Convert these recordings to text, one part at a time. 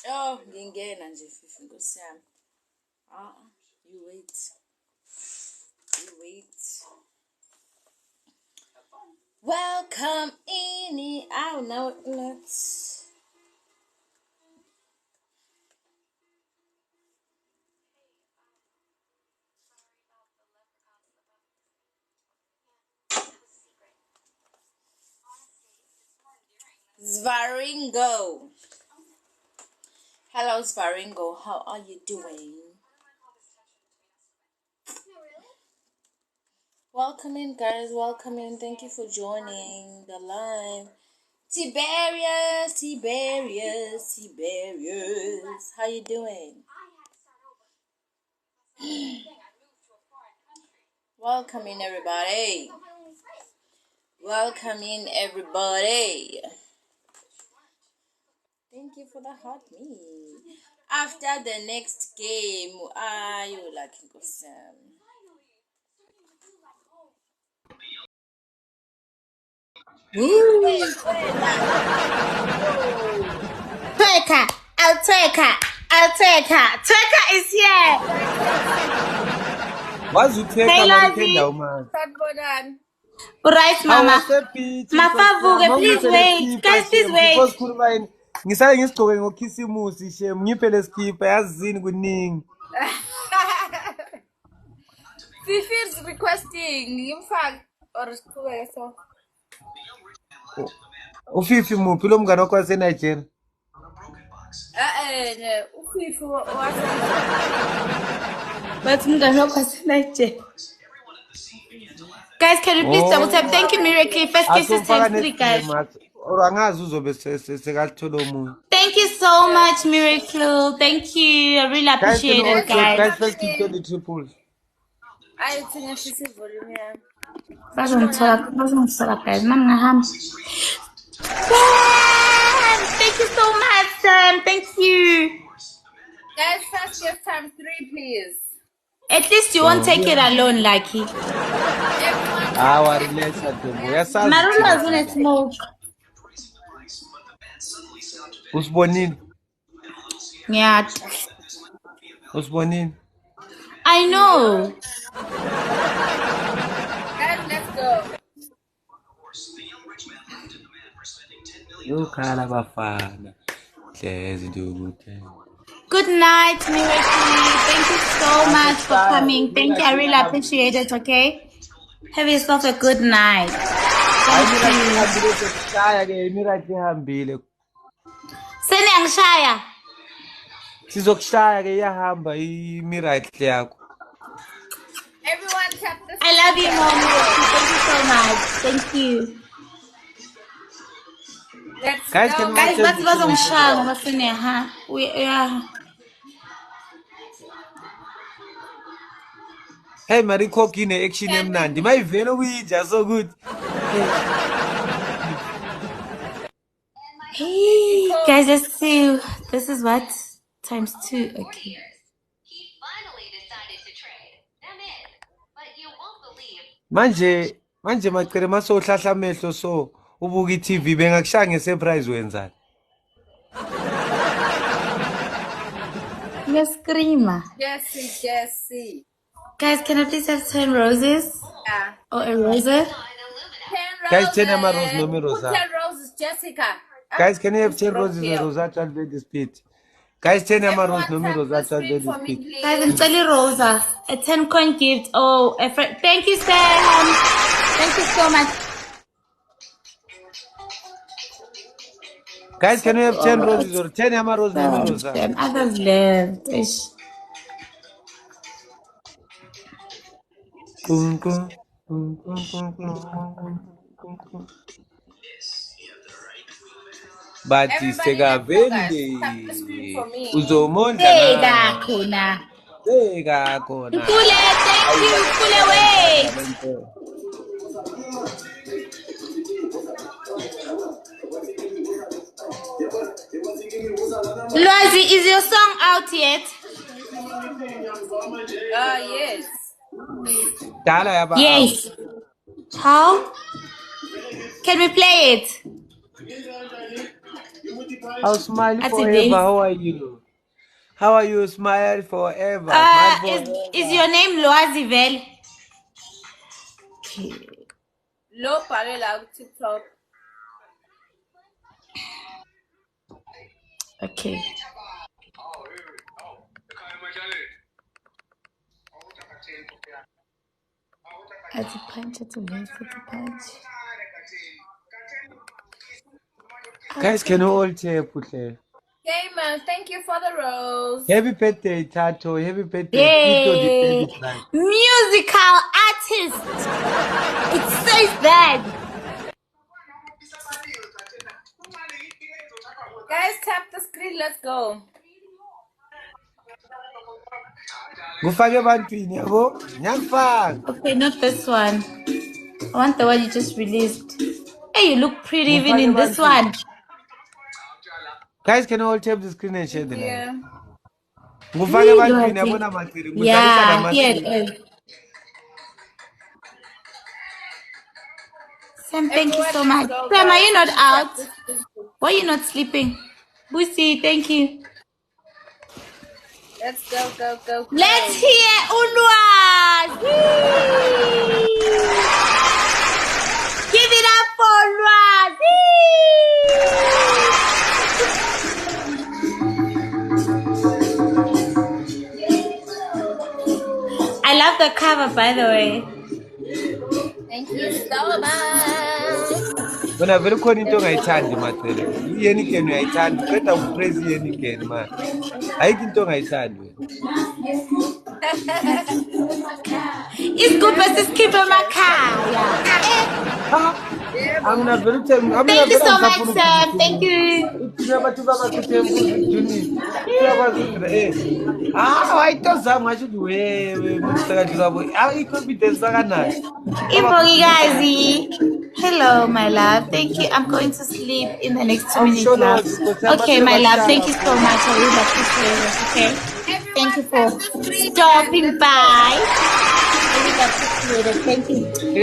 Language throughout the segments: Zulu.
Oh, ngingena nje fifi Nkosi yami. You wait. You wait. Welcome in. Oh, no, not. Svaringo. Hello, Svaringo. How are you doing? Welcome in, guys. Welcome in. Thank you for joining the live. Tiberius. How you doing? Welcome in, everybody. Welcome in, everybody. Thank you for the hot meal. After the next game, you like Sam? Twerker, Twerker is here. What's you take Hey, about Lazi. Right, Mama. Mafavuke, please wait. Guys, please wait. Because kurubani ngisale ngisigcoke ngokhisimusi shem ngiphe leskipa yazini kuningi. Fifi is requesting in fact or so. Ufifi muphi lo mngane wakho wase Nigeria? Ufifi But guys, can you please double tap? Thank you, Miracle. First kisses times 3, guys. Angazi uzobe sekalithola omunye. Thank you so much, Miracle. Thank you. I really appreciate it, guys. Guys, let's keep 20 triples. I think I see volume. Guys. Thank you so much, Sam. Thank you. Guys, first give time 3, please. At least you won't take it alone, Lucky. Marula is gonna smoke. Usibonini? Yeah. Usibonini? I know. Guys, let's go. Yokhala bafana. Hlezi nje Good night, Miracle. Thank you so much for coming. Thank you. I really appreciate it, okay? Have yourself a good night. Seni angishaya. Sizokushaya ke iyahamba imiracle yakho. Everyone tap this. I love you, Mom. Thank you so much. Thank you. Let's go. Guys, bathi bazongishaya ngoba sineha. Hey, Mariko kine action emnandi. Mayivela ukuyija so good. Hey, guys, let's see. This is what? Times 2. Okay. He finally decided to trade. I'm in. But you won't believe. Manje maqere maso uhlahla amehlo so ubuka iTV bengakushaya ngesurprise wenzani? You're a screamer. Jesse. Guys, can I please have 10 roses? Yeah. Or a rose? 10 Guys, 10 roses, no me rosa. 10 roses, Jessica. Guys, can you have 10 roses and rosa to advert the speed? Guys, 10 roses, no me rosa to advert the speed. Guys, I'm telling Rosa, a 10 coin gift. Oh, a friend. Thank you, Sam. Thank you so much. Guys, can you have 10 roses or 10 roses, no me rosa? Others left. Bathi sekavende uzomonda khona khona Nkule, thank you Nkule, wait. Lwazi, is your song out yet? Yes. Yes. How? Can we play it? I'll smile Ati forever. Days. How are you? How are you? Smile forever. Smile Is forever. your name Loazi Vel? Lo Parela TikTok. Okay. Ati punch, ati Days, ati punch. Guys, can you all tap, Putle? Gamer, thank you for the rose. Happy birthday, Tato. Happy birthday. Tito the Yay! baby bride. Musical artist. It says that. Guys, tap the screen. Let's go. Ngufake ebantwini yabo. Ngiyakufaka. Okay, not this one. I want the one you just released. Hey, you look pretty even Ngufake in this ebantwini. one. Guys, can you all tap the screen and share the live? Yeah. Ngufake ebantwini yabona macele. Ngudlalisa Yeah, here it namasiko. is. Sam, thank you so much. Go, Sam, are guys. you not Tap out? the screen. Why are you not sleeping? Busi, thank you. Let's go, go, go, go. Let's hear Ulwaz. Give it up for Ulwaz. I love the cover, by the way. Thank you so much. Wena vele khona into ongayithandi macele. Iyenikeni uyayithanda. Uqeda ukupraise iyenikeni man. Ayikho into ongayithandi wena. Isigubhu esikhiphe emakhaya. Amina vele uthe Thank you so much, Sam. Thank you. Thina abantu bakakhuthe embuzi Juni. Uyakwazi ukuthi ayito zami ngasho ukuthi wewe musekadlula bo. I-confidence sakanayo. Imbongikazi. Hello, my love. Thank you. I'm going to sleep in the next 2 minutes, love. Okay, my love. Thank you so much. I really appreciate it. Okay. Thank you for stopping by. I really appreciate it. Thank you.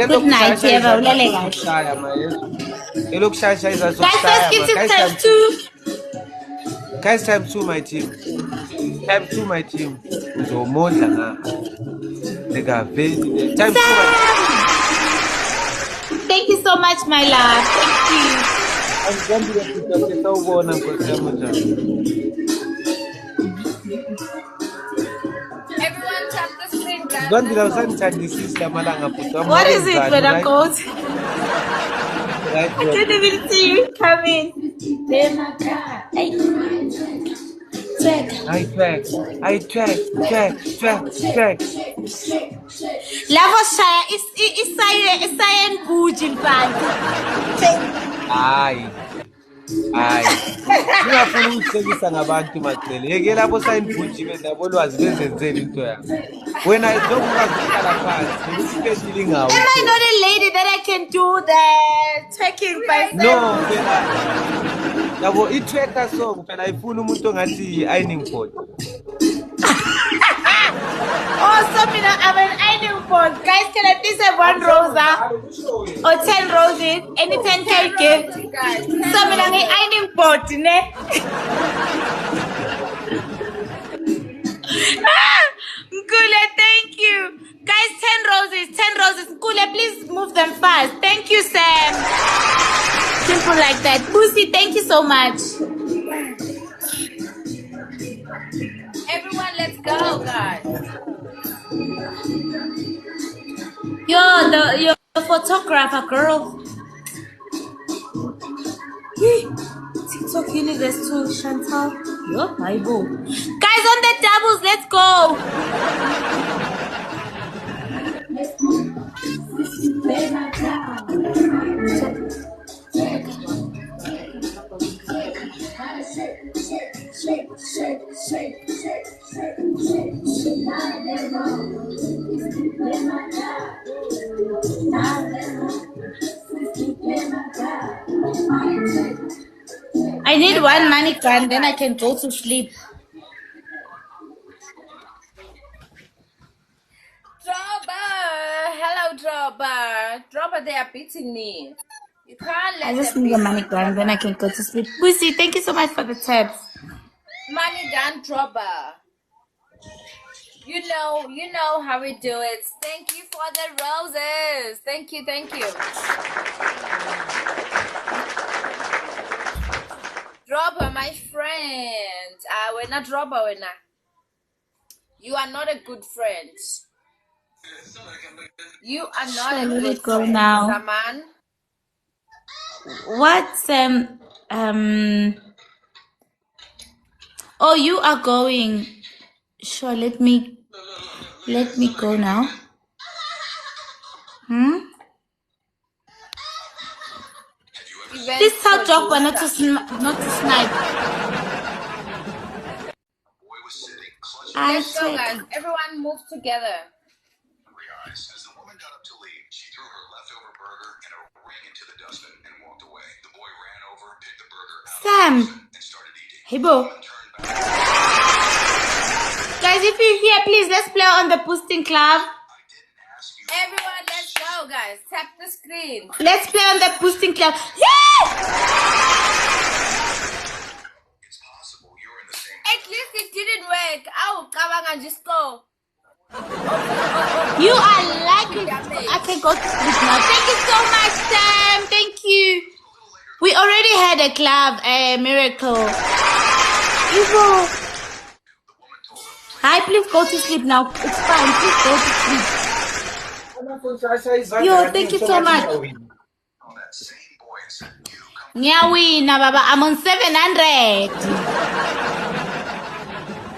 Good night, Eva. Ulale kahle. Elokushayashayisa Guys, let's get to time 2. Guys, time 2 my team. Time 2 my team. Uzomondla nga. Nigga, very time 2 my team. Thank you so much, my love. Thank you. Angizambile futhi sawubona Nkosi yami njani. Everyone tap the screen, guys. Ngizambile usangithandisisa amalanga futhi. What is it, Madam Goat? Right, I didn't even see you come in. I track. Lavo shaya isayen guji mpanti. Hayi. Ngiyafuna ukuhlekisa ngabantu macele. Yeke lapho sayinibhuji bendabo lwazi bezenzele into yami. Wena izokwazi ukuhlala phansi. Ngikuspecially ngawo. Am I not a lady that I can do the twerking by No, phela. Yabo i-tracker song phela ayifuna umuntu ongathi ironing board. Oh, so I'm an ironing board. Guys, can I please have 1 rose or 10 roses? Any 10K gift. So I'm an ironing board, ne? Nkule, thank you. Guys, 10 roses, 10 roses. Nkule, please move them fast. Thank you, Sam. Simple like that. Pussy, thank you so much. Everyone, let's go, guys. You're the photographer, girl. TikTok universe too, Chantal. Yo, my boo. Guys, on the doubles, let's go. I need 1 money gun, then I can go to sleep. Dropper. Hello, Dropper. Dropper, they are beating me. You can't let I just them need be the money gone, then I can go to sleep. Pussy, thank you so much for the tips. money gun dropper. You know how we do it. Thank you for the roses. Thank you. Dropper, my friend. We're not dropper, we're not. You are not a good friend. You are not Sure, a let good it go friend, now. Zaman. What's oh, you are going. Sure, let me go now. Please tell Jokwa not to snipe. Let's go, guys. Everyone move together. As the woman got up to leave, she threw her leftover burger and a ring into the dustbin and walked away. The boy ran over, picked the burger out Sam. of the dustbin and started eating. Hey, Bo. Guys, if you're here, please, let's play on the boosting club. Everyone, let's go, guys. Tap the screen. Let's play on the boosting club. Yeah! It's possible you're in the same. At least it didn't work. Oh, Kabanga, just go. You are lucky. I can go to sleep now. Thank you so much, Sam. Thank you. We already had a club, a miracle. Evo. Hi, please go to sleep now. It's fine. Please go to sleep. Yo, thank you so much. Nyawina, Baba. I'm on 700.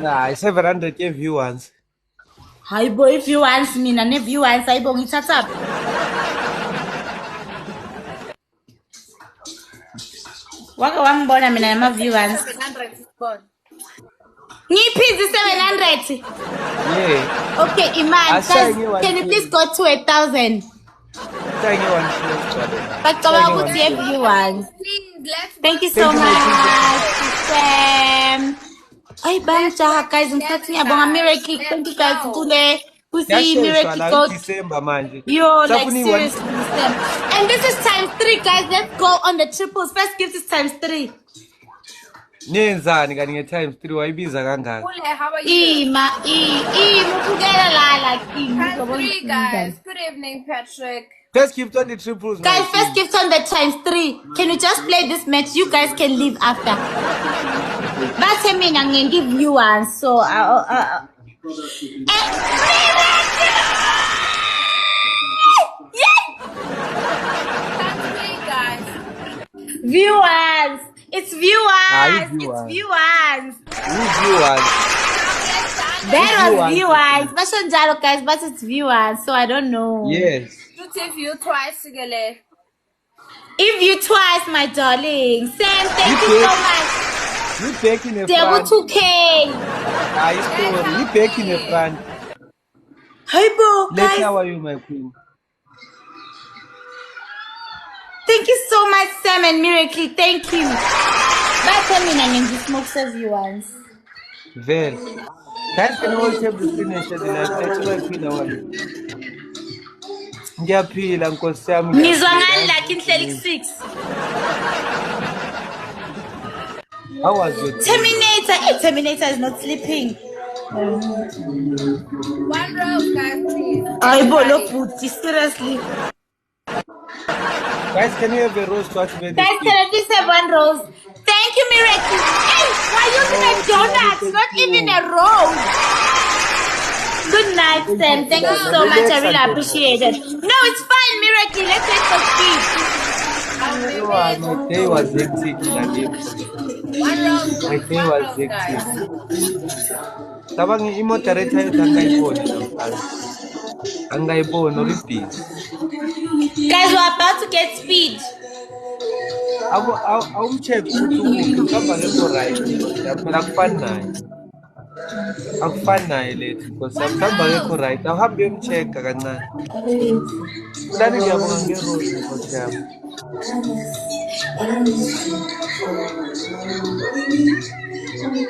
Nah, 700 viewers. Hi, boy, if you want me, and if you want, I bong it up. Waka wang bona mina nama viewers. 700 is gone. Ngiphizi 700. Yeah. Okay, Iman, guys, can you please go to 1,000? But viewers. Please, let's Thank you so much, Sam. Ay, banja, guys, I'm starting about a miracle. Thank you guys for today. Pussy miracle code. Yo, like seriously, Sam. And this is times 3, guys. Let's go on the triples. First gift is times 3. Nenzani kani times 3 wayibiza kangaka? Ule, how are you? Mukugela la Times 3, guys. Good evening, Patrick. First gift on the triples. Guys, first gift on the times 3. Can you just play this match? You guys can leave after. But I mean, I'm gonna give you one. So Times 3, guys. viewers. It's viewers. It's It's viewers. viewers. That was viewers. Mashanjalo, guys, but it's viewers. So I don't know. Yes. If you twice, Gele. If you twice, my darling. Sam, thank you so much. You back in the There were front. 2K. You back in the front. Hi, Bo, Let's guys. how are you, my queen? Thank you so much, Sam and Miracle. Thank you. But I mean, I'm just smoke viewers. Well, guys, can you all take the finish the life? Let's my queen away. Ngiyaphila Nkosi yami. Ngizwa ngani like inhleli 6. How was your day? Terminator. Terminator is not sleeping. One row, guys, please. I bolo puti, seriously. Guys, can you have a rose to activate Guys, can I please have 1 rose? Thank you, Miracle. Hey, why using a donut? Not even a rose. Good night, Sam. Thank you so much. I really appreciate it. No, it's fine, Miracle. Let's take for speed. My day was hectic. One row, My day was hectic. guys. Tabang i-moderator yethu angayiboni namhlanje. Angayiboni or busy. Guys, we're about to get speed. Awumcheck ukuthi uhamba ngekho right. Phela akufani naye. Akufani naye lethu because akuhamba ngekho right. Awuhambe uyomcheck kancane. Dani ngiyabonga ngerose Nkosi yami.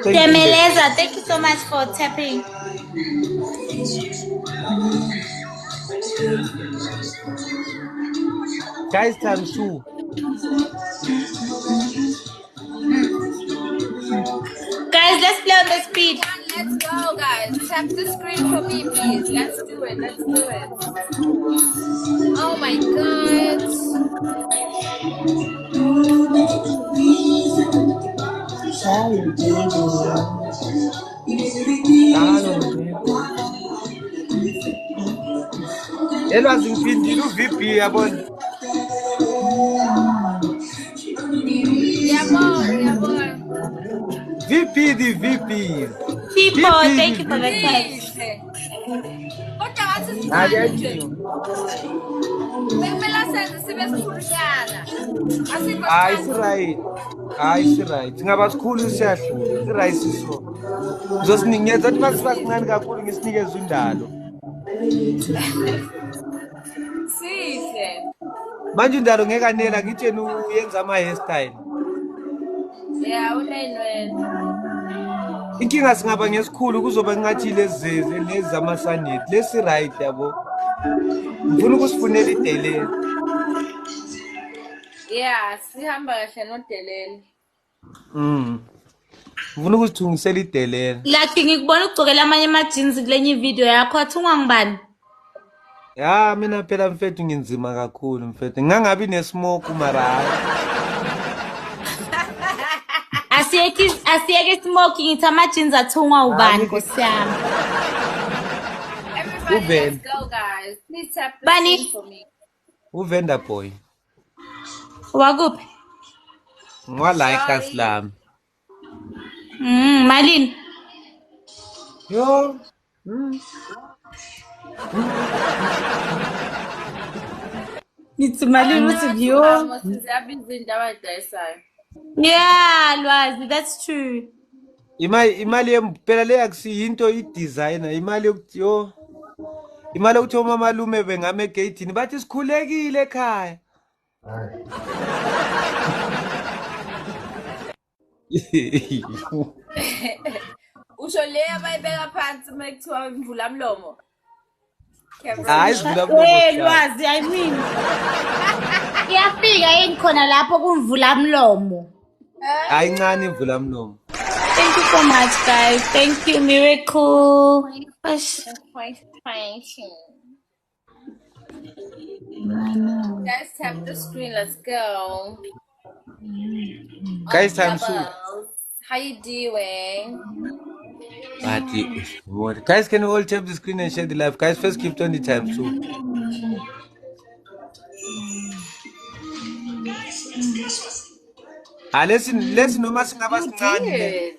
Demeleza, thank you so much for tapping. Guys, times 2. Guys, let's play on the speed. Let's go, guys. Tap the screen for me, please. Let's do it. Let's do it. Oh my God. Elwazi ngifindile uVP yabona. Yeah, VP the VP. People, thank you for the text. Kodwa ngathi Hayi sithanda nje. ayinyo. Bekumele senze sibe sikhulunyana. Asikho Hayi sithanda. si-right. Hayi si-right. Singaba sikhulu siyahlula. Si-right siso. Ngizosinikeza ukuthi masibasincane kakhulu ngisinikeze undalo. Sihle. Manje undalo ngeke anela ngitsheni uyenza ama-hairstyle. Yeah, unenwele. Inkinga singaba ngesikhulu kuzoba ngathi lezi zama-sunnet. Lesi right yabo. Ngifuna ukusifunela idelele. Yeah, sihamba kahle nodelele. Ngifuna ukusithungisela idelele. Like ngikubona ugcokela amanye ama-jeans kulenye video yakho athungwa ngibani? Ya mina phela mfethu nginzima kakhulu mfethu. Ngangabi nesmoke mara. Asiyeke smoking ngithi ama-jeans athungwa ubani Nkosi yami. Everybody, let's go, guys. Please tap the Bani. screen for me. Uvenda boy. Wakuphi? Ngwalike Islam. Malini? Yo. Nithi Malini uthi view. Siyabiza indaba ayidayisayo. Yeah, Lwazi, that's true. Imali phela le akusiyinto i-designer, imali yokuthi yo. Imali yokuthi omamalume bengame egate bathi sikhulekile ekhaya. Usho le abayibeka phansi mekuthiwa imvula mlomo. Hayi sivula mlomo. Lwazi, I mean. Iyafika yini khona lapho kumvula mlomo. Hayi ncane imvula mlomo. Thank you so much, guys. Thank you, Miracle. Gosh. Guys, tap the screen. Let's go. Guys, I'm Bubbles, how you doing? Guys, can you all tap the screen and share the live? Guys, first keep 20 times too. Lesi noma singaba sincane.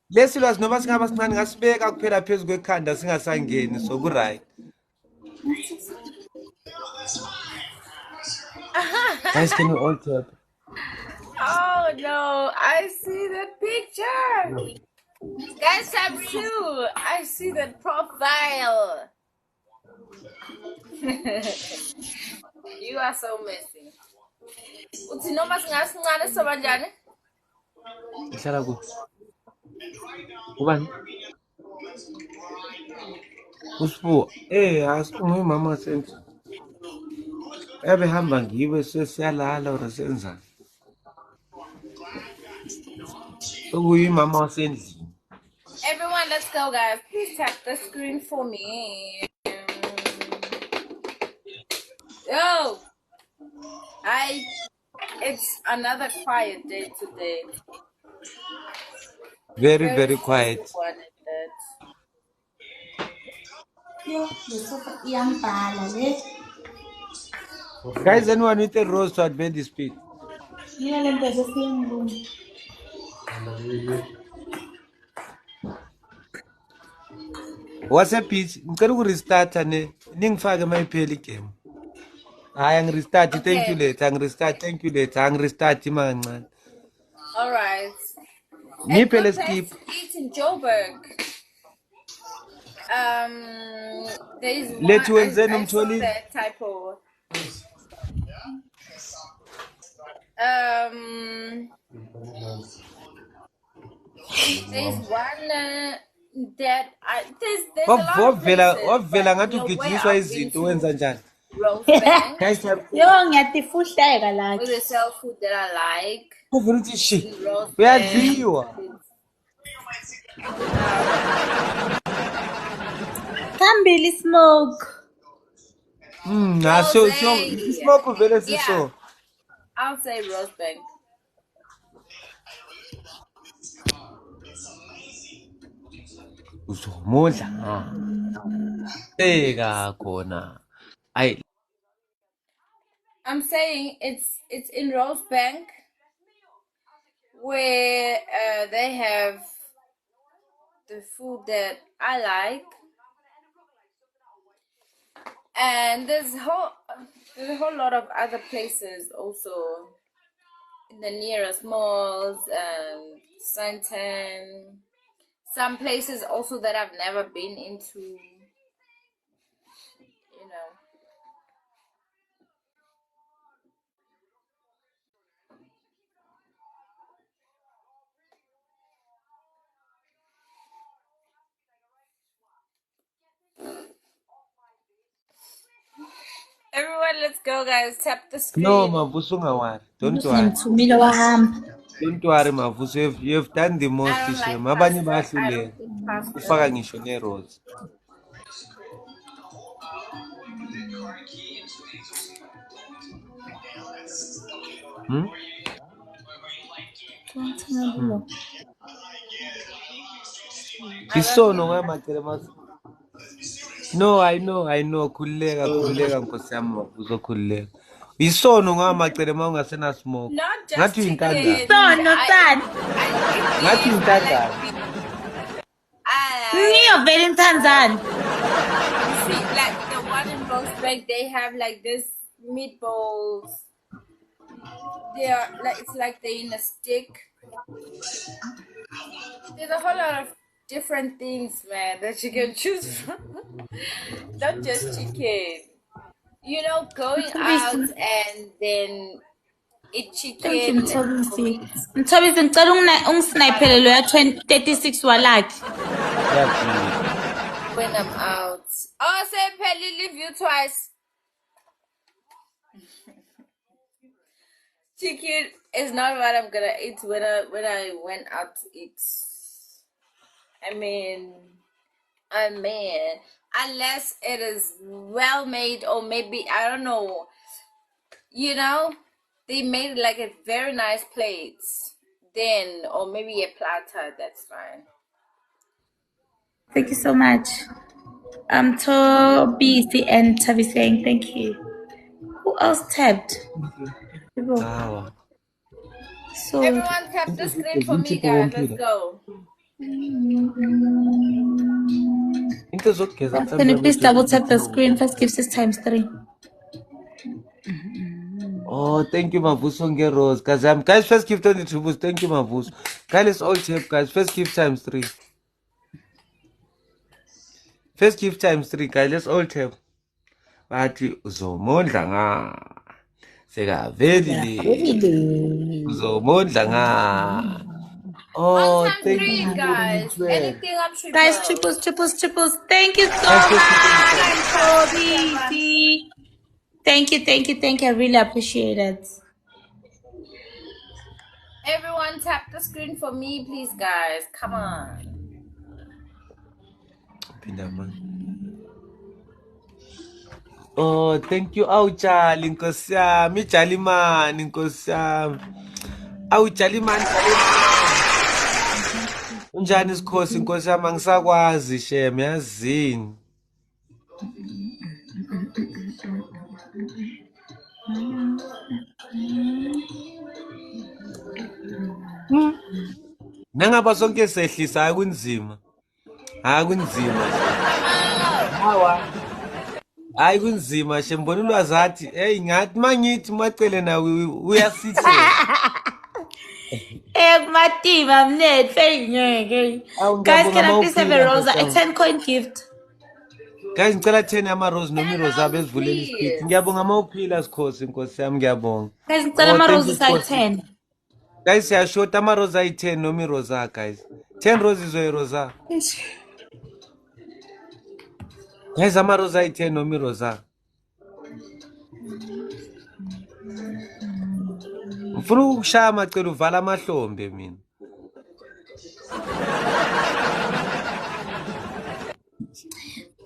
Lesi lwazi noma singaba sincane ngasibeka kuphela phezulu kwekhanda singasangeni so ku right. Guys, can you all tap? Oh no, I see that picture. Guys, I'm too. I see that profile. You are so messy. Uthi noma singasincane soba njani? Ihlala ku. Ubani? Usibu. Asiphunge mama sense. Ebehamba ngibe sesiyalala or senzani. Mama wasendlini. Everyone, let's go, guys. Please tap the screen for me. Yo, it's another quiet day today. Very, very quiet. Guys, anyone with a rose to advance the speed? What's a pitch? Ngicela ukurestart ane ningifake mayiphela igame. Hayi angirestart thank you later angirestart thank you later angirestart kancane. All right. Ngiphele skip. It's in Joburg. There is one. Lethu wenzeni I saw umtholi? that typo. There's one that there's a lot of places, Wavela but ngathi you know, ugijinyiswa where I've izinto been wenza njani? Rose Bank. Guys, Yo, ngiyatifuhleka la. Where they sell food that I like. Rose we are Bank. Zio. Kambili smoke. So smoke very so. I'll say Rose Bank. Uzomodla. Kona. I'm saying it's in Rose Bank where they have the food that I like, and there's a whole lot of other places also in the nearest malls and Santan. Some places also that I've never been into, you know. Everyone, let's go, guys. Tap the screen. No, Mavuso ngawari. Don't worry. Ngimthumile wahamba. Don't worry, Mavuso. You've done the most I don't this like year. Mabanye pasta. I bahlule. don't eat pasta. Ufaka ngisho ne-rose. Isono ngamakele mas. No, I know. Khuleka Nkosi yami Mavuso khuleka. Isono ngamakele mawungasena smoke. Not just Ngathi chicken. uyintandane. Isono tani. Ngathi uyintandane. Ngiyo vele inthanzane. See, like the one in Rose Bank, they have like this meatballs. They are like, it's like they're in a stick. There's a whole lot of different things, man, that you can choose from. Not just chicken. You know, going out and then eat chicken. Mthobisi, ngicela ungisnayipele lo ya 36 walakhe. When I'm out. Oh, say Pelly, leave you twice. Chicken is not what I'm gonna eat when I went out to eat. I mean, unless it is well made, or maybe I don't know. You know, they made like a very nice plate, then, or maybe a platter. That's fine. Thank you so much. Tobisi and Tavi saying thank you. Who else tapped? So Everyone tap the screen for me, guys. Let's go. can you please double tap the screen? First gives us times 3. Oh, thank you, Mavuso Rose. Guys, first gift on the tributes. Thank you, Mavuso. Guys, let's all tap, guys. First gift times 3. First gift times 3, guys. Let's all tap. Bathi uzomondla nga. Seka velile. Uzomondla nga. Oh, On time thank 3, you, guys. Lord. Anything up triple. Guys, triples. Thank you so much, Tobisi. Thank you. I really appreciate it. Everyone tap the screen for me, please, guys. Come on. Oh, thank you, Awuchali, Nkosi yami, Jalimani, Nkosi yami. Awujalimani, unjani isikhosi, Nkosi yami, angisakwazi shem, yazini. Nangaba sonke sehlisa akunzima. Akunzima. Hawa. Hayi kunzima shembona ulwazi athi hey ngathi mangithi macele nawe uyasithe. Matima mnethu ngeke. Guys, can I please have a rose, a 10 coin gift? Guys, ngicela 10 ama rose nomi rose abezivulela isikiti. Ngiyabonga mawuphila sikhosi Nkosi yami ngiyabonga. Guys, ngicela ama roses ayi 10. Guys, siyashota ama rose ayi 10 nomi rose guys. 10 roses oyi rose. Guys, ama rose ayi 10 nomi rose. Ngifuna ukushaya amacele uvala amahlombe mina.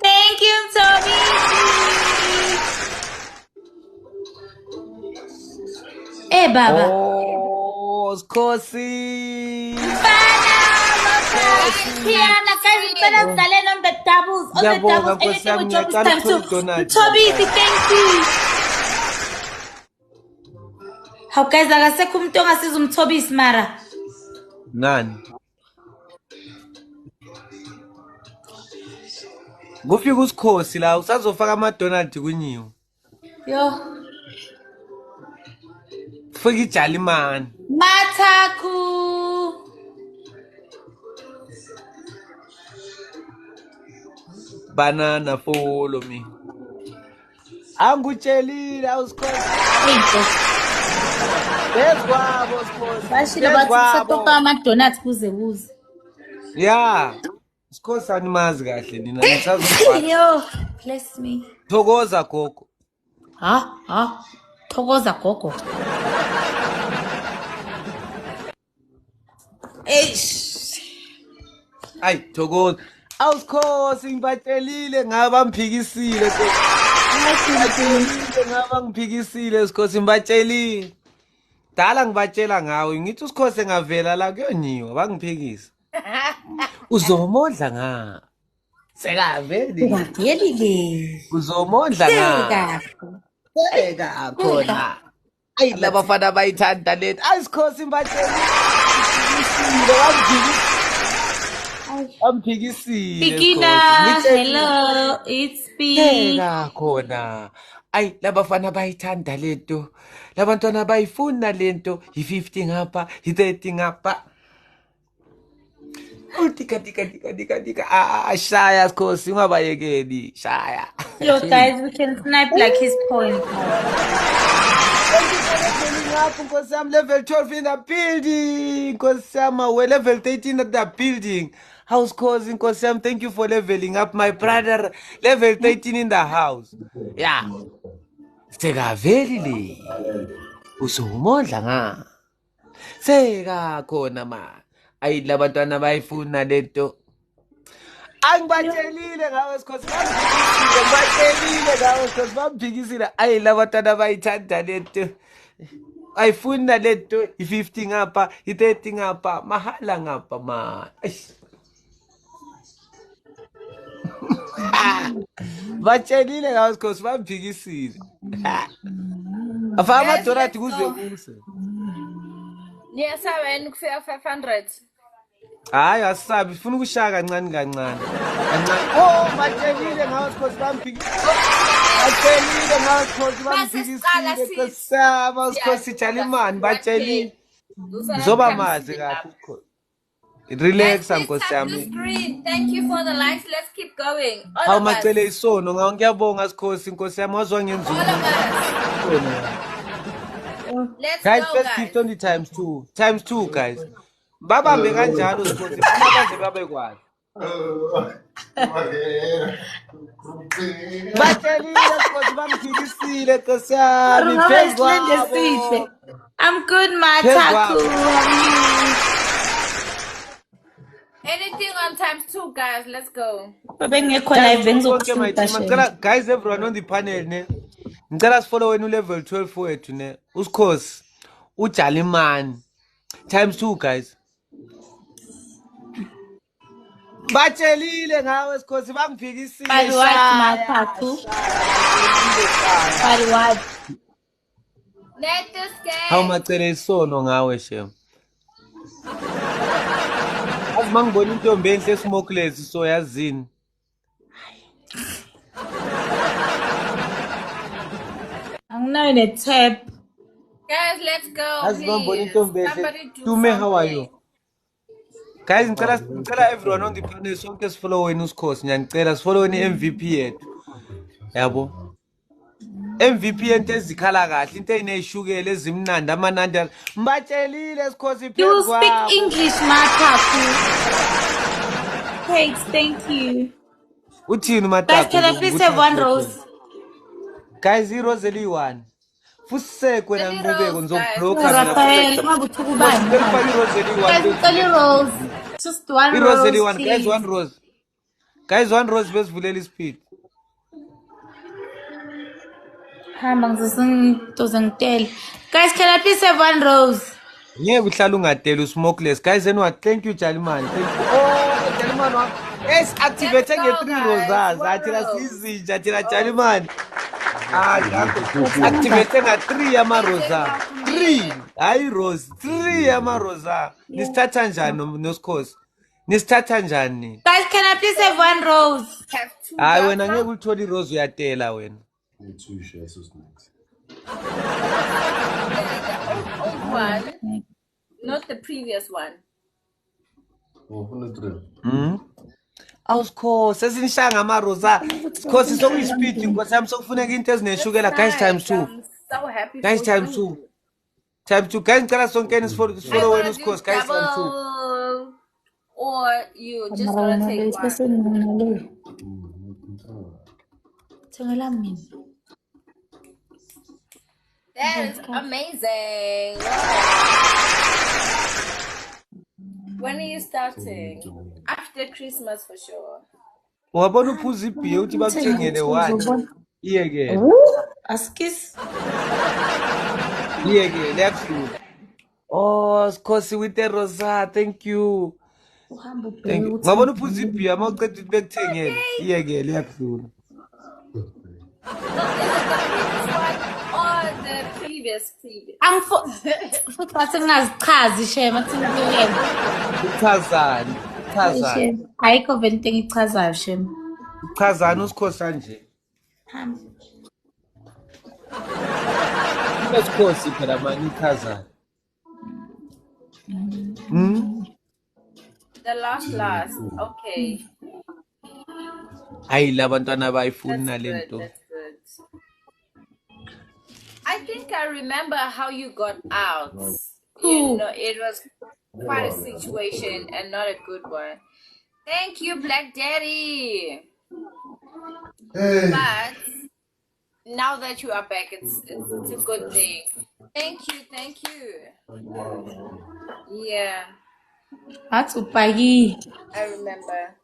Thank you, Toby. Hey, Baba. Oh, Skosi. Tiana, guys, we better selling on the doubles. On the doubles, anything with Toby's time too. Toby, thank you. How guys, akasekho umuntu ongasiza umThobisi mara. Nani? Kufika uSikhosi la usazofaka amaDonald kunyiwe. Yo. Fika iJalimani. Mathaku. Banana follow me. Angitshelile awuSikhosi. Bezwabo Sikhosi. Bashilo bathi satoka amadonuts kuze. Yeah. Sikhosi animazi kahle nina ngisazobhala. Yo, bless me. Thokoza gogo. Ha. Thokoza gogo. Ay, thokoza. Awusikhosi ngibatshelile ngaba mphikisile. Ngaba ngiphikisile Sikhosi ngibatshelile. Dala ngibatshela ngawe ngithi uSikhosi ngavela la kuyonyiwa bangiphikisa. Uzomondla nga. Sekaveli. Ngiyelile. Uzomondla nga. Seka khona. Ay labafana bayithanda lento. Ay Sikhosi mbathelile. Amphikisile. Bikina, hello, it's me. Seka khona. Ay labafana bayithanda lento. Labantwana bayifuna lento. I50 ngapha, i30 ngapha. Tika. Shaya Sikhosi ungabayekeli. Shaya. Yo guys, we can snipe like his point. Nkosi yami level 12 in the building. Nkosi yami we level 13 at the building. House Sikhosi Nkosi yami, thank you for leveling up my brother. Level 13 in the house. Yeah. Sekavelile. Usumondla nga. Seka khona ma. Ay labantwana bayifuna lento. Angibatshelile ngawe Sikhosi bamphikisile. Ay labantwana bayithanda lento. Ayifuna lento i50 ngapha, i30 ngapha, mahala ngapha ma. Batshelile ngawe Sikhosi bamphikisile. Afa amadonati kuze. Yes, I went for 500. Hayi asabi ufuna ukushaya kancane. Oh batshelile ngawe Sikhosi bamphikisile. Batshelile ngawe Sikhosi bamphikisile. Kusaba Sikhosi Jalimani batshelile. Zoba mazi kahle Sikhosi. Relax Nkosi yami. Thank you for the likes. Let's keep going. Hawu macele isono ngawo ngiyabonga Sikhosi Nkosi yami wazwa ngenzulu. Let's Guys, go, let's guys. keep 20 times 2. Times 2 guys. Babambe kanjalo Sikhosi baze babe kwazi. Batshelile Sikhosi bamphikisile Nkosi yami. I'm good, Mathaku. Anything on times 2, guys. Let's go. Guys, everyone on the panel ne. Ngicela sifollow wena level 12 wethu ne. Usikhosi uJalimani. Times 2 guys. Batshelile ngawe Sikhosi bangiphikisile. But what, Mathaku? But what? Let us Hawu go. macele isono ngawe shem. Mangibona intombi enhle smokeless so yazini. I'm not in a tap. Guys, let's go. Mangibona Please. intombi enhle. Somebody do Tume how are you? something. Guys, ngicela everyone on the panel sonke sifollow wena uSikhosi. Ngiyacela sifollow wena MVP yethu. Yabo. MVP into ezikhala kahle, into enezishukela ezimnandi amanandi. Mbatshelile Sikhosi You phezwa. speak English, Mathaku. Thanks, thank you. Uthini Mathaku? Guys, can I please have one rose? Guys, i-rose eli-1. Fusekwe Billy nanqubeko Rose, guys. ngizobloka Raphael, ungabuthi kubani? Ngifaka i-Rosary Guys, one. ngicela i-rose. Just one I-Rosary rose, one. Guys, please. one rose. Guys, one rose besivulela ispeed. Hamba ngizoze ngitele. Guys, can I please have one rose? Ngeke uhlala ungadela usmokeless. Guys, and what? Thank you, Jalimani. Thank you. Oh, Jalimani one. Yes, activate Let's go, nge-3 guys. roses. One Athina rose. sizinja thina Jalimani. Activate nga-3 yama-rosa. 3. Hayi rose. 3 yama-rosa. Nisithatha njani nosikhosi? Nisithatha njani? Guys, can I please have one rose? Have two Hayi wena Rafa. ngeke ulithole irose uyatela wena. Old one, not the previous one. Awusikhosi sesinishaya ngama-rosa. Sikhosi sokuyispeed inkosi yami sokufuneka into ezineshukela. Guys, times 2. I'm so happy Guys, for times you. 2. Times 2. Guys, ngicela sonkeni I sifollow wena wanna do usikhosi. Guys, times 2. double, or you just gonna take one. That is amazing. When are you starting? After Christmas for sure. Ungabona uphuza ibhiye uthi bakuthengele one. Iyekele. Askis. Iyekele yakufuna. Oh, sikhosi with the rosa. Thank you. Thank you. Ungabona uphuza ibhiye ama uqeda ukuthi bekuthengele. Iyekele yakufuna. Or the previous. Futhi wathi ngingazichazi shame athi ngibuyele. Uchazani. Uchazani. Shame. Ayikho vele into engichazayo shame. Uchazani usikhosi kanje. Hamba. Usikhosi phela mani uchazani. The last. Okay. Hayi labantwana bayifuni That's good. nalento. That's good. I think I remember how you got out. You know, it was quite a situation and not a good one. Thank you, Black Daddy. But now that you are back, it's a good thing. Thank you. Yeah, Athi upaki. I remember.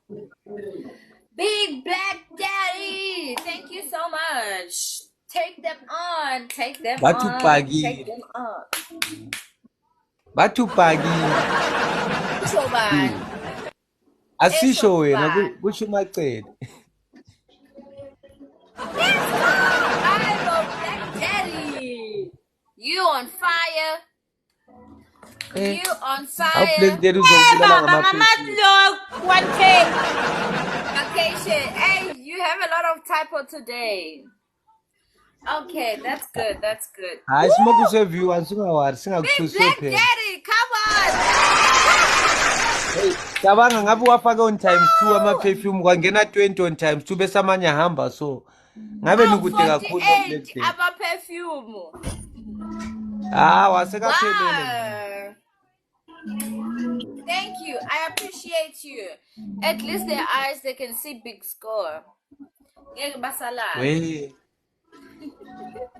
Big Black Daddy, thank you so much. Take them on. Batupagi. So bad. Asisho wena kusho umacele. I love Black Daddy. You on fire. You on fire. Black Daddy uzokubulala Baba ngamaphesheya. ngamatlok 1K. Vacation. Hey, you have a lot of typo today. Okay, that's good. Hayi simoke useview singawari Big singakuhlusi Black phela. Daddy, come on. Hey, cabanga ngabe wafaka on times 2 ama-perfume kwangena 20 on times 2 bese amanye ahamba so. Ngabe nikude kakhulu Black 48 Daddy. ama perfume. Wasekaphelele. Wow. Thank you. I appreciate you. At least their eyes they can see big score. Ngeke basalala. Hey.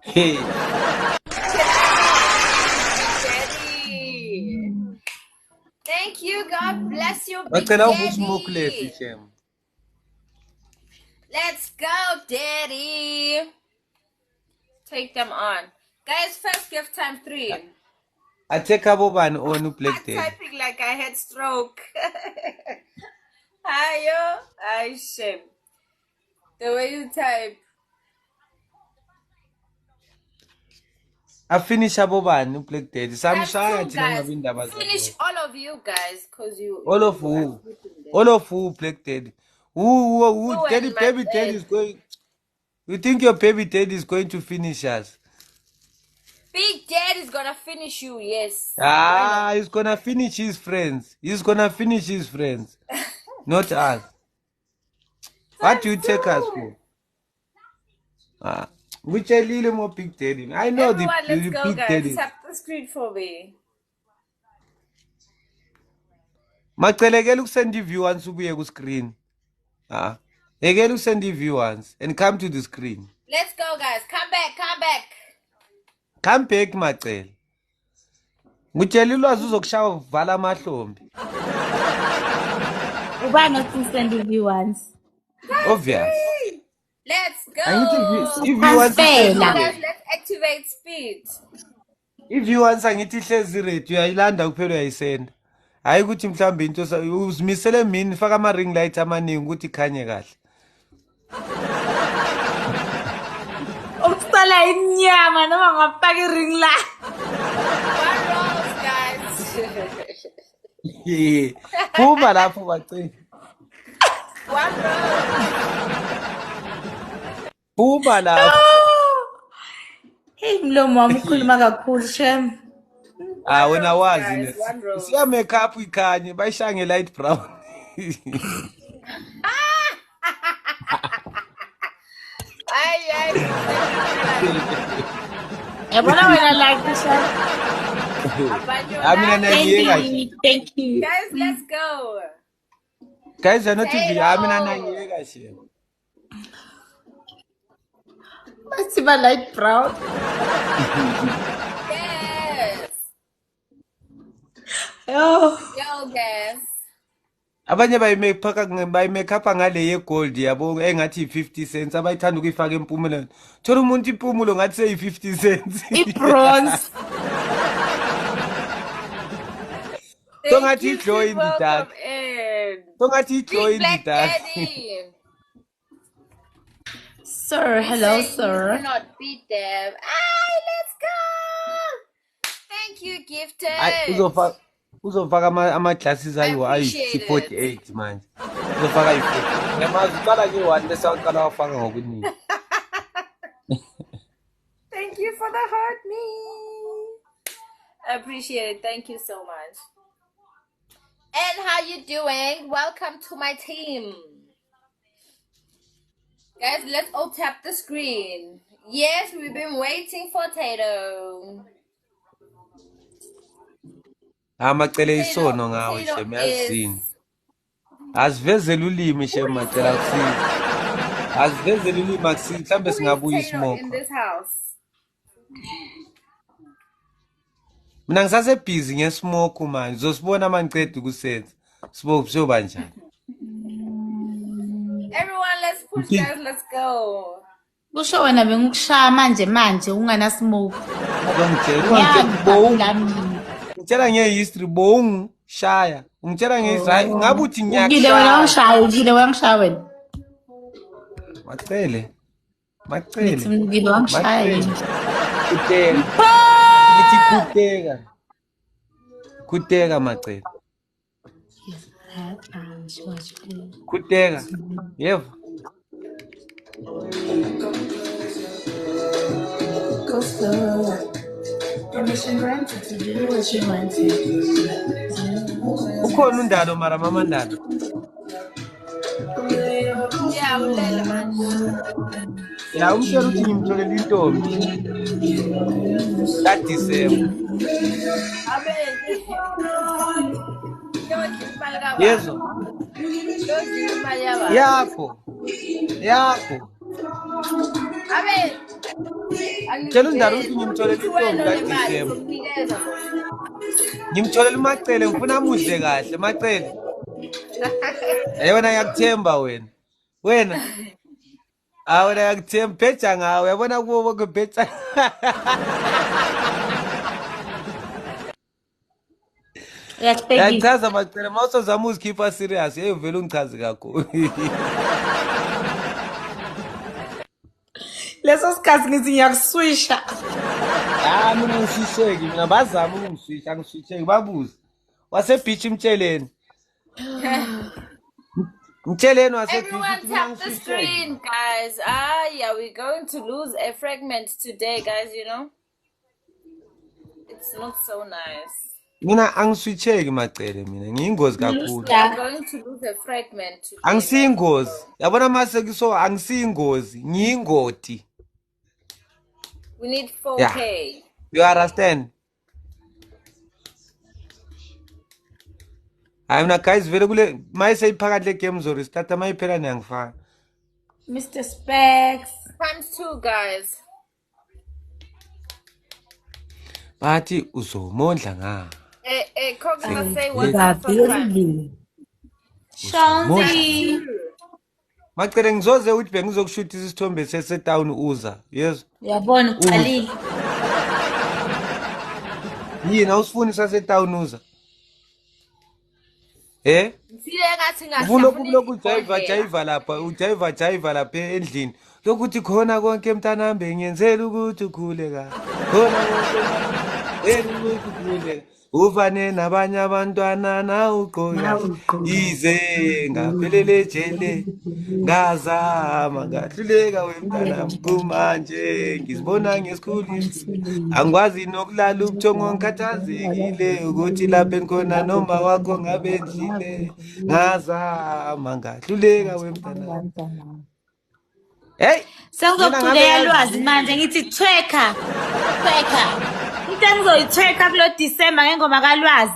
Hey. Daddy. Thank you. God bless you, Big Bacela ukusmoke Daddy. lesi shem. Let's go, Daddy. Take them on. Guys, first gift time 3. Atheka bobani on I'm Black Daddy. typing like I had stroke. Ayo, I shame. The way you type. Afinisha bobani Black Daddy. Samshaya That's thina guys. ngabe indaba Finish zakho. all of you guys, cause you. All of who? All of who Black Daddy? Who You Daddy and my baby daddy is going. You think your baby daddy is going to finish us? Big Daddy's gonna finish you, yes. He's gonna finish his friends. Not us. What do you take us for? Which a little more Big Daddy. I know Everyone, the let's go, Big guys. Daddy. Tap the screen for me. Macelekela ukusenda i-view once ubuye ku-screen. Ekela ukusenda i-view once and come to the screen. Let's go, guys. Come back. Come back macela. Ngitshela ulwazi uzokushaya uvala amahlombe. Why not send V1s? Obvious. Let's go. If you want to Guys, let's activate speed. If you want angithi ihlezi rate uyayilanda kuphela uyayisenda. Hayi ukuthi mhlambe into uzimisele mini faka ama ring light amaningi ukuthi ikhanye kahle. Ukusala inyama noma ngafaka i-ring light. One rolls, guys. Phuma lapho bacela. One roll. Phuma lapho. Hey mlomo wami ukhuluma kakhulu shem. Wena wazi guys, ne. one roll. Siya makeup ikhanye bayishange light brown. Yabona wena like this one. Thank you. Guys, let's go. Guys, not TV. Mina nangiyeka she. Must be light brown. Yes. Oh. Yo, guys. Abanye bayimake up ngale ye gold yabo engathi 50 cents abayithanda ukuyifaka empumulweni. Thola umuntu impumulo ngathi sey 50 cents. I-bronze. Don't ngathi iglow in the dark. Don't ngathi iglow in the dark. Sir, hello, You sir. cannot beat them. Let's go. Thank you, gifted. Uzofaka ama glasses ayiwo appreciate it. 48 manje. Uzofaka i-40. Yamazi uqala ke one bese uqala wafaka ngokuningi. Thank you for the heart, me. I appreciate it. Thank you so much. And how you doing? Welcome to my team. Guys, let's all tap the screen. Yes, we've been waiting for Tato. Amacele isono ngawe shem yazini. Asivezela ulimi shem macela kusiza. Asivezela ulimi akusiza mhlambe singabuya ismoke. In this house. Mina ngisase busy ngesmoke manje. Uzosibona mangicede ukusenza. Sizoba njani? Everyone, let's push, guys. Let's go. Kusho wena bengikushaya manje ungana smoke. Ngitshela ngehistory bongu shaya. Ngitshela ngehistory ngabe uthi Ngile wena ungishaya wena. Macele. Ngile wangishaya yini? Kuteka macele. Kuteka. Yebo. Go slow. Permission granted to do what you want to. Ukhona undalo mara mama ndalo. Yeah, ulela. Ya umtshela ukuthi ngimtholela intombi. That December. Yezo. Yakho. Ngitshela undalo ukuthi ngimtholela intombi kaDecember. Ngimtholela uMacele ngifuna amudle kahle Macele. Yabona yakuthemba wena. Wena yakuthemba pheja ngawe yabona kuwo bonke pheja. Yachaza Macele mawusozama uzikhipha serious yevela ungichazi kakhulu. Leso sikhathi ngithi ngiyakuswisha. Mina ngisisheki mina bazama ukungiswisha ngisisheki babuze. Wase beach imtsheleni. Everyone tap the screen, guys. Yeah, we're going to lose a fragment today, guys, you know. It's not so nice. Mina angiswitcheki Macele mina ngiyingozi kakhulu. We're going to lose a fragment today. Angisiyingozi. Yabona mase kiso angisiyingozi, ngiyingoti. We need 4K. Yeah. You understand? I'm not guys vele kule mayise iphakathi le game zo restart mayiphela niyangifaka. Mr. Specs. Times 2, guys. bathi uzomondla nga. Coconut, say what's up for fun. Shonzi. Macele ngizoze uthi bengizokushutha isithombe sesetown uza. Yes. Uyabona uqalile. Yini awusifuni sasetown uza? Uloku jayiva lapha, ujayiva lapha endlini. Lokuthi khona konke mntanami bengiyenzela ukuthi ukhule ka. Khona konke ukuthi ukhule. Uvane nabanye abantwana na uqoya. Ize ngaphelele jele. Ngazama ngahluleka wemntanami kumanje ngizibona ngesikhulisi. Angikwazi nokulala ubuthongo ngikhathazekile ukuthi lapha enkhona noma wakho ngabe endlile. Ngazama ngahluleka wemntanami. Hey, sengizokuphuleka lwazi manje ngithi thweka. Into engizoyithweka kulo December ngengoma kaLwazi.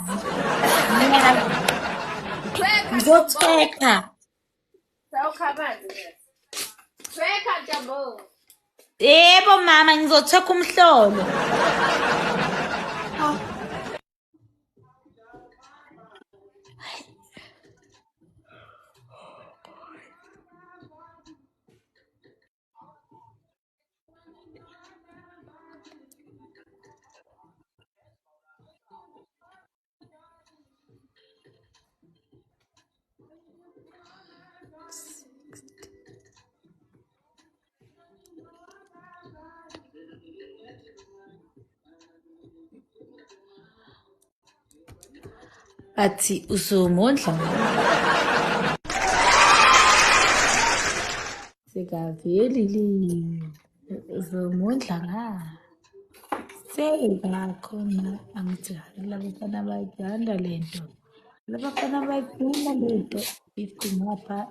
Ngizothweka. Yebo mama ngizothweka umhlolo. Bathi uzomondla. Sikavelile. Uzomondla nga. Seyikhona angijali labafana bayithanda lento. Labafana bayithanda lento. Ngapha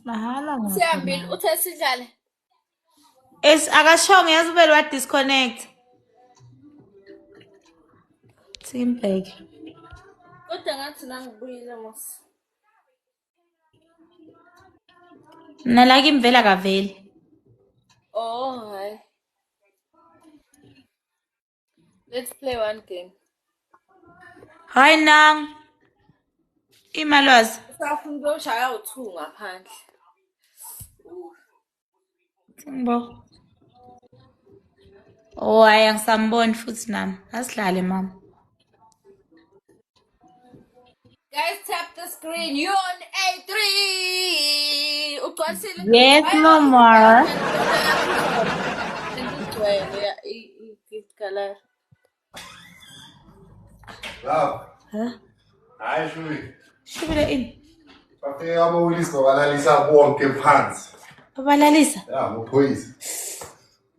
mahala ngapha. Siyambili uthe sidlale. Akashongo yazi ube wa disconnect. Simpeke. Kodwa ngathi nangibuyile mos. Mina imvela kaveli. Oh, hi. Let's play one game. Hi nang. Imalwazi. Safuna ukushaya u2 ngaphandle. Ngbo. Oh, angisamboni futhi nami. Asidlale mama. Guys, tap the screen. You're on A3. Yes, mama. Huh? Hayi Shubi. Shubile ini? Bafike abawilisi babalalisa bonke phansi. Babalalisa? Ya, ngophoyisa.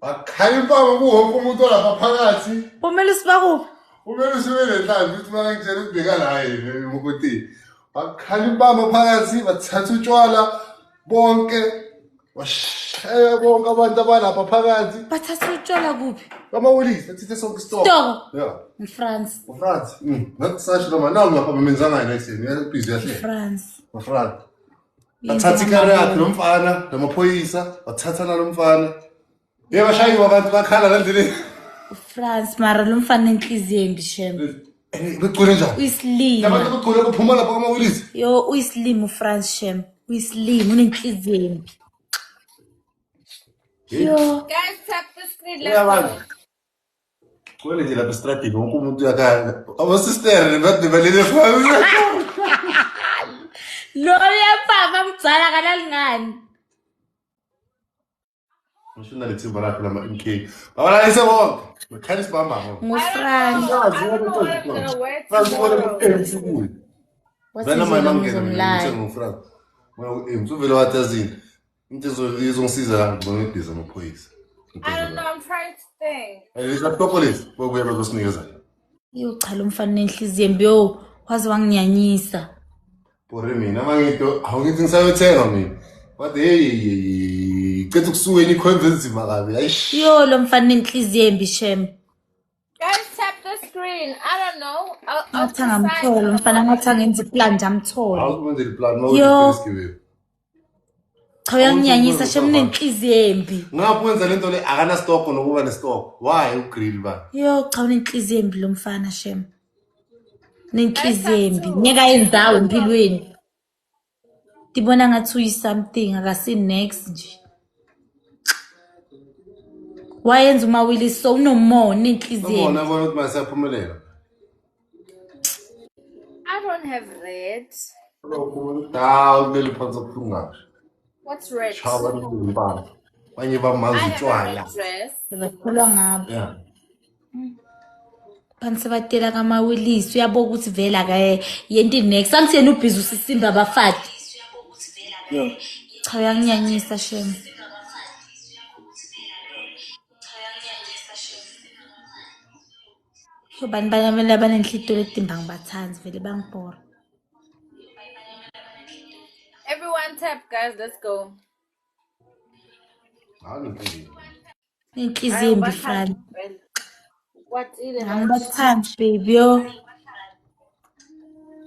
Bakhaya impama kuwonke umuntu olapha phakathi. Bomele sibakuphi? Umele usibele enhlanzi ukuthi mangitshela ukuthi beka la yini ukuthi. Bakhaya impama phakathi bathatha utshwala bonke. Washaya bonke abantu abalapha phakathi. Bathatha utshwala kuphi? Bamawilisi bathithe sonke stop. Stop. Yeah. France. France. Ngakusasho noma nawu ngapha bamenzanga yini ekseni. Uyabhizi yahle. France. France. Bathatha ikara yakhe lomfana namaphoyisa bathatha nalomfana yebashayiwa abantu bakhala landleleni France mara lomfana inhliziyo embi shem becule njani uyislima abantu becule kuphuma lapha kwamawilisi yo uyislima uFrance shem uyislima unenhliziyo embi yo Guys, tap the screen. yabantu kwele nje lapha strategy wonke umuntu uyakhala abasister babalele fana lo yapapa mdzala kanalingani ngishona lethimba lakhe lama MK babalalise bonke bakhali sibamba ngoba nguFrance Bana my mangena ngifranga manje ngizovela wathazini into izongisiza la ngibona ibhiza amaphoyisa I don't know, I'm trying to think. ayisa police bokuya bazosinikeza yo cha lo mfana nenhliziyo embi yo waze wanginyanyisa Pore mina mangito awungithi ngisayothenga mina. Wathi hey cethu kusuweni iconference makabe. Ayish. yo lo mfana nenhliziyo embi shem Guys, tap the screen. I don't know. ngathi ngamthola lo mfana ngathi angenza iplan nje amthola Awukumenza iplan mawuthi iskiwe. Cha uyanginyanyisa shem nenhliziyo embi. Ngapha wenza lento le akana stock nokuba ne stock. Why ugrill ba? Yo cha unenhliziyo embi lo mfana shem. Nenhliziyo embi. Ngeke ayenzawo empilweni. Tibona ngathi uyi something akasi next nje. Wayenza uMawili so unomona nenhliziyo. Ubona bona ukuthi masiyaphumelela. I don't have red. Kuleli phansi kuphunga. What's red? Chaba nimbala. Banye bamazi I have a utshwala. red dress. Bakhulwa ngabo. Yeah. Phansi batela kaMawilisi uyabo ukuthi vela ke yenti next. Angithena ubhizi usisimba abafati. Yo. Cha uyanginyanyisa shem. Yo bani bani abanenhlito letimba ngibathanzi vele bangibhora. Everyone tap, guys. Let's go. Inhliziyo embi fana. What is it? Angibathandi baby yo.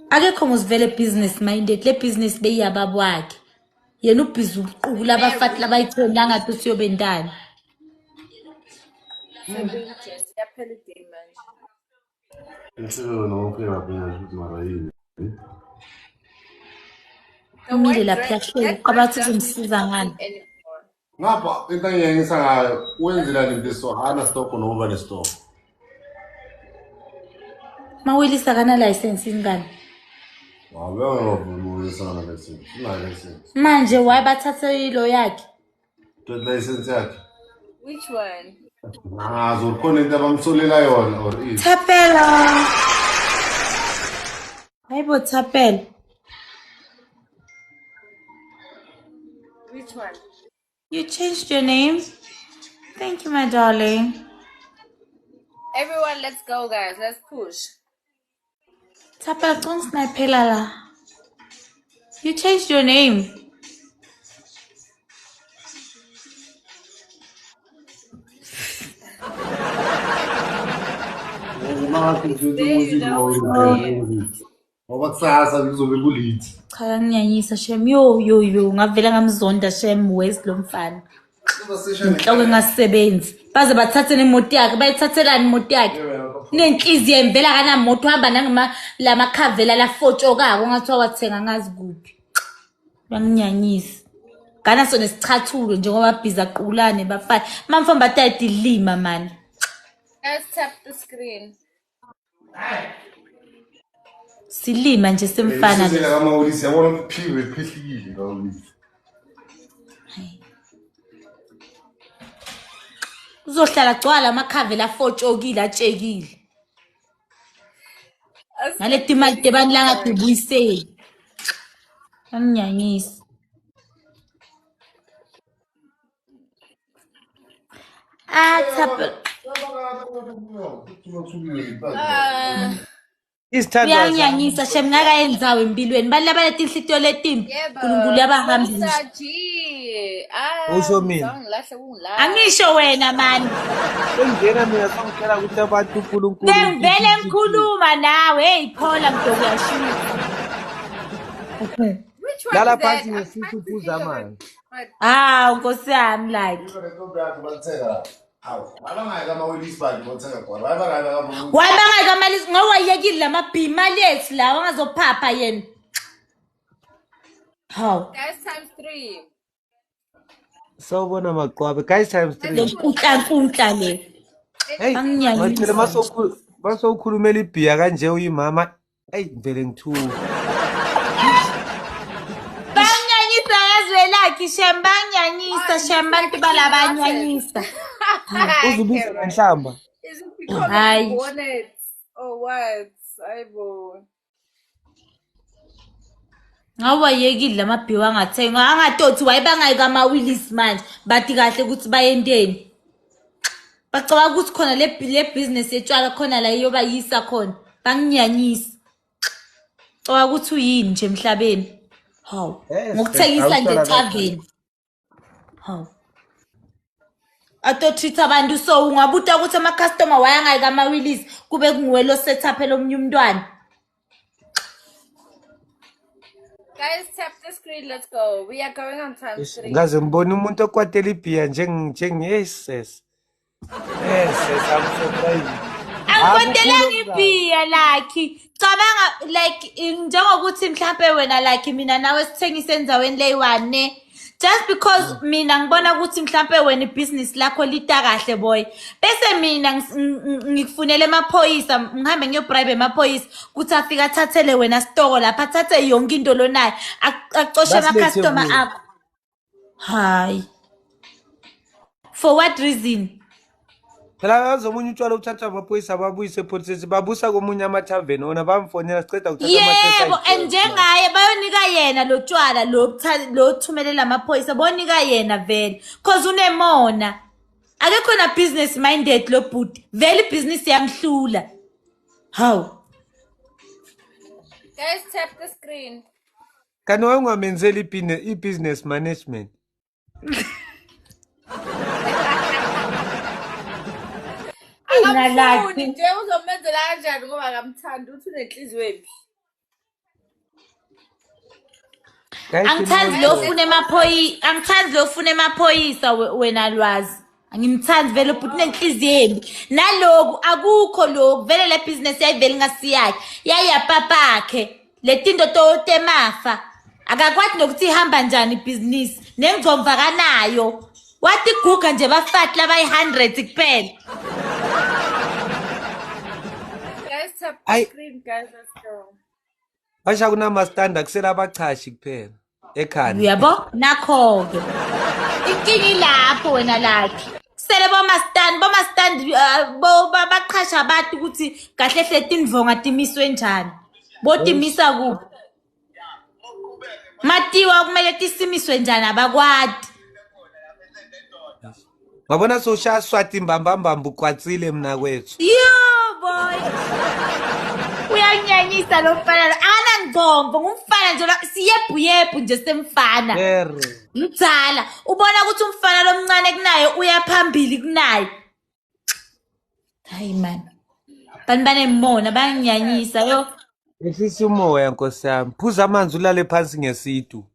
Akekho ngizivele business minded le business beyiyababa wakhe. Yena ubhizi uqukula abafati labayithona ngathi usiyobe ndani. Umile lapha yahleli qabathi uzomsiza ngani. Ngapha into engiyengisa ngayo wenzela lento so hana stock nokuba ne stock. Mawilisa kana license ingane. Wabengavumisa na license. Ina license. Manje wayebathathe ilo yakhe. To license yakhe. Which one? Ngazo ukhona into abamsolela yona or is. Thapela. Hayibo Thapela. Which one? You changed your name? Thank you, my darling. Everyone, let's go, guys. Let's push. Thapela Snipela la. You changed your name. Obakusasa kuzobe kulithi. Cha yanginyanyisa shem yo ngavela ngamzonda shem West lo mfana. Inhloko engasebenzi. Baze bathathe nemoto yakhe, bayithathelani imoto yakhe. Nenhliziyo emvela kana moto hamba nangama lamakhavela la fotshokako ngathiwa wathenga ngazi kuphi. Yanginyanyisa. Kana sona sichathulo njengoba bhiza qulane bafana. Mamfamba batayidi lima man. Guys, tap the screen. Silima nje semfana. Sisela kama ulisi yabona uphiwe phehlikile ngawulisi. Uzohlala gcwala amakhavela afotshokile atshekile. Naleti imali tebani langa tibuyiseli. Anginyanyisa. Thapela. Uyanginyanyisa shem ngakayenzawo empilweni. Bani labaleti inhlitiyo letimbi. uNkulunkulu yabahambisa. Usho mina. Angisho wena mani. Engena mina sangitshela ukuthi abantu uNkulunkulu. Ngivele ngikhuluma nawe hey Paula mdogo yashisa. Which one Lala is that? phansi ngifisa ukuza manje. Nkosi yami like. Wabangaka mali ngawayekile lamabhima lethu lawa ngazophapha yena. Haw. Guys, times 3. Sawubona maqwabe guys times 3. Lenkunhla le. Hey, Anginyanyisa. manje masowukhulumela ibhiya kanje uyimama. Hey, ngivele ngithuka. Banyanyisa yazwelakhe shembanyanyisa shembantu balabanyanyisa. Uzubiza ngenhlamba. Is it because Hi. of bonnets or what? Aibo. Ngawayekile lamabhiwa angathenga angatothi wayebangayi kaMawilisi manje bathi kahle ukuthi bayenteni. Bacabanga ukuthi khona le business yetshwala khona la iyoba yisa khona. Banginyanyisa. Caba ukuthi uyini nje emhlabeni. Haw. Ngokuthengisa nje taveni. Haw. Atotreat abantu so ungabuta ukuthi ama customer wayangayi kaMawilisi kube kunguwe lo setup elomnye umntwana. Guys, tap the screen. Let's go. We are going on time 3. Ngaze ngibona umuntu okwatela ibhiya yes. Yes, I'm surprised. Angikwentelanga ibhiya like cabanga like njengokuthi mhlambe wena like mina nawe sithengise enzaweni leyi1 just because mina ngibona ukuthi mhlambe wena ibusiness lakho lita kahle boy bese mina ngikufunele emaphoyisa ngihambe ngiyobribe emaphoyisa ukuthi afika athathele wena stoko lapha athathe yonke into lonayo acoshe ama customer akho. Hayi. For what reason? Phela azomunye utshwala uthatha amaphoyisa babuyise epolice babusa komunye amathaveni ona bamfonela siceda ukuthatha amaphoyisa. Yebo, njengaye bayonika yena lo tshwala lo thumelela amaphoyisa bonika yena vele cause unemona. Akekho na business minded lo bhuti. Vele business yamhlula. How? Guys, tap the screen. Kanti wayengwamenzela i-business management. Akamfuni nje uzomenzela kanjani ngoba akamthandi uthi unenhliziyo embi. Angithandi lo ufuna emaphoyisa wena lwazi. Angimthandi vele ubhuti nenhliziyo embi. Naloku akukho lokho vele le business yayivele ngasiyakhe. Yayapapakhe. Letinto temafa. Akakwathi nokuthi ihamba njani business. Nengcomva kanayo. Wathi guga nje bafati laba 100 kuphela. Guys, tap the screen, guys. Let's go. Basha kunama standard kusela abachashi kuphela ekhaya. Uyabo? Nakho-ke. Inkinga ilapho wena lakhe. Sele boma stand baqhasha abantu ukuthi kahle hle tindvonga timiswe njani. Botimisa kuphi? Matiwa kumele tisimiswe njani abakwadi. Ngabona sosha swati mbambambambu kwatsile mina kwethu. Yo boy. Uyanyanyisa lo mfana. Ana ngombo ngumfana nje siyebhu nje semfana. Mdzala ubona ukuthi umfana lomncane kunaye uyaphambili kunaye. Hayi man. Banibane mona bayanyanyisa yo. Ehlisa umoya Nkosi yami. Phuza amanzi ulale phansi ngesitu.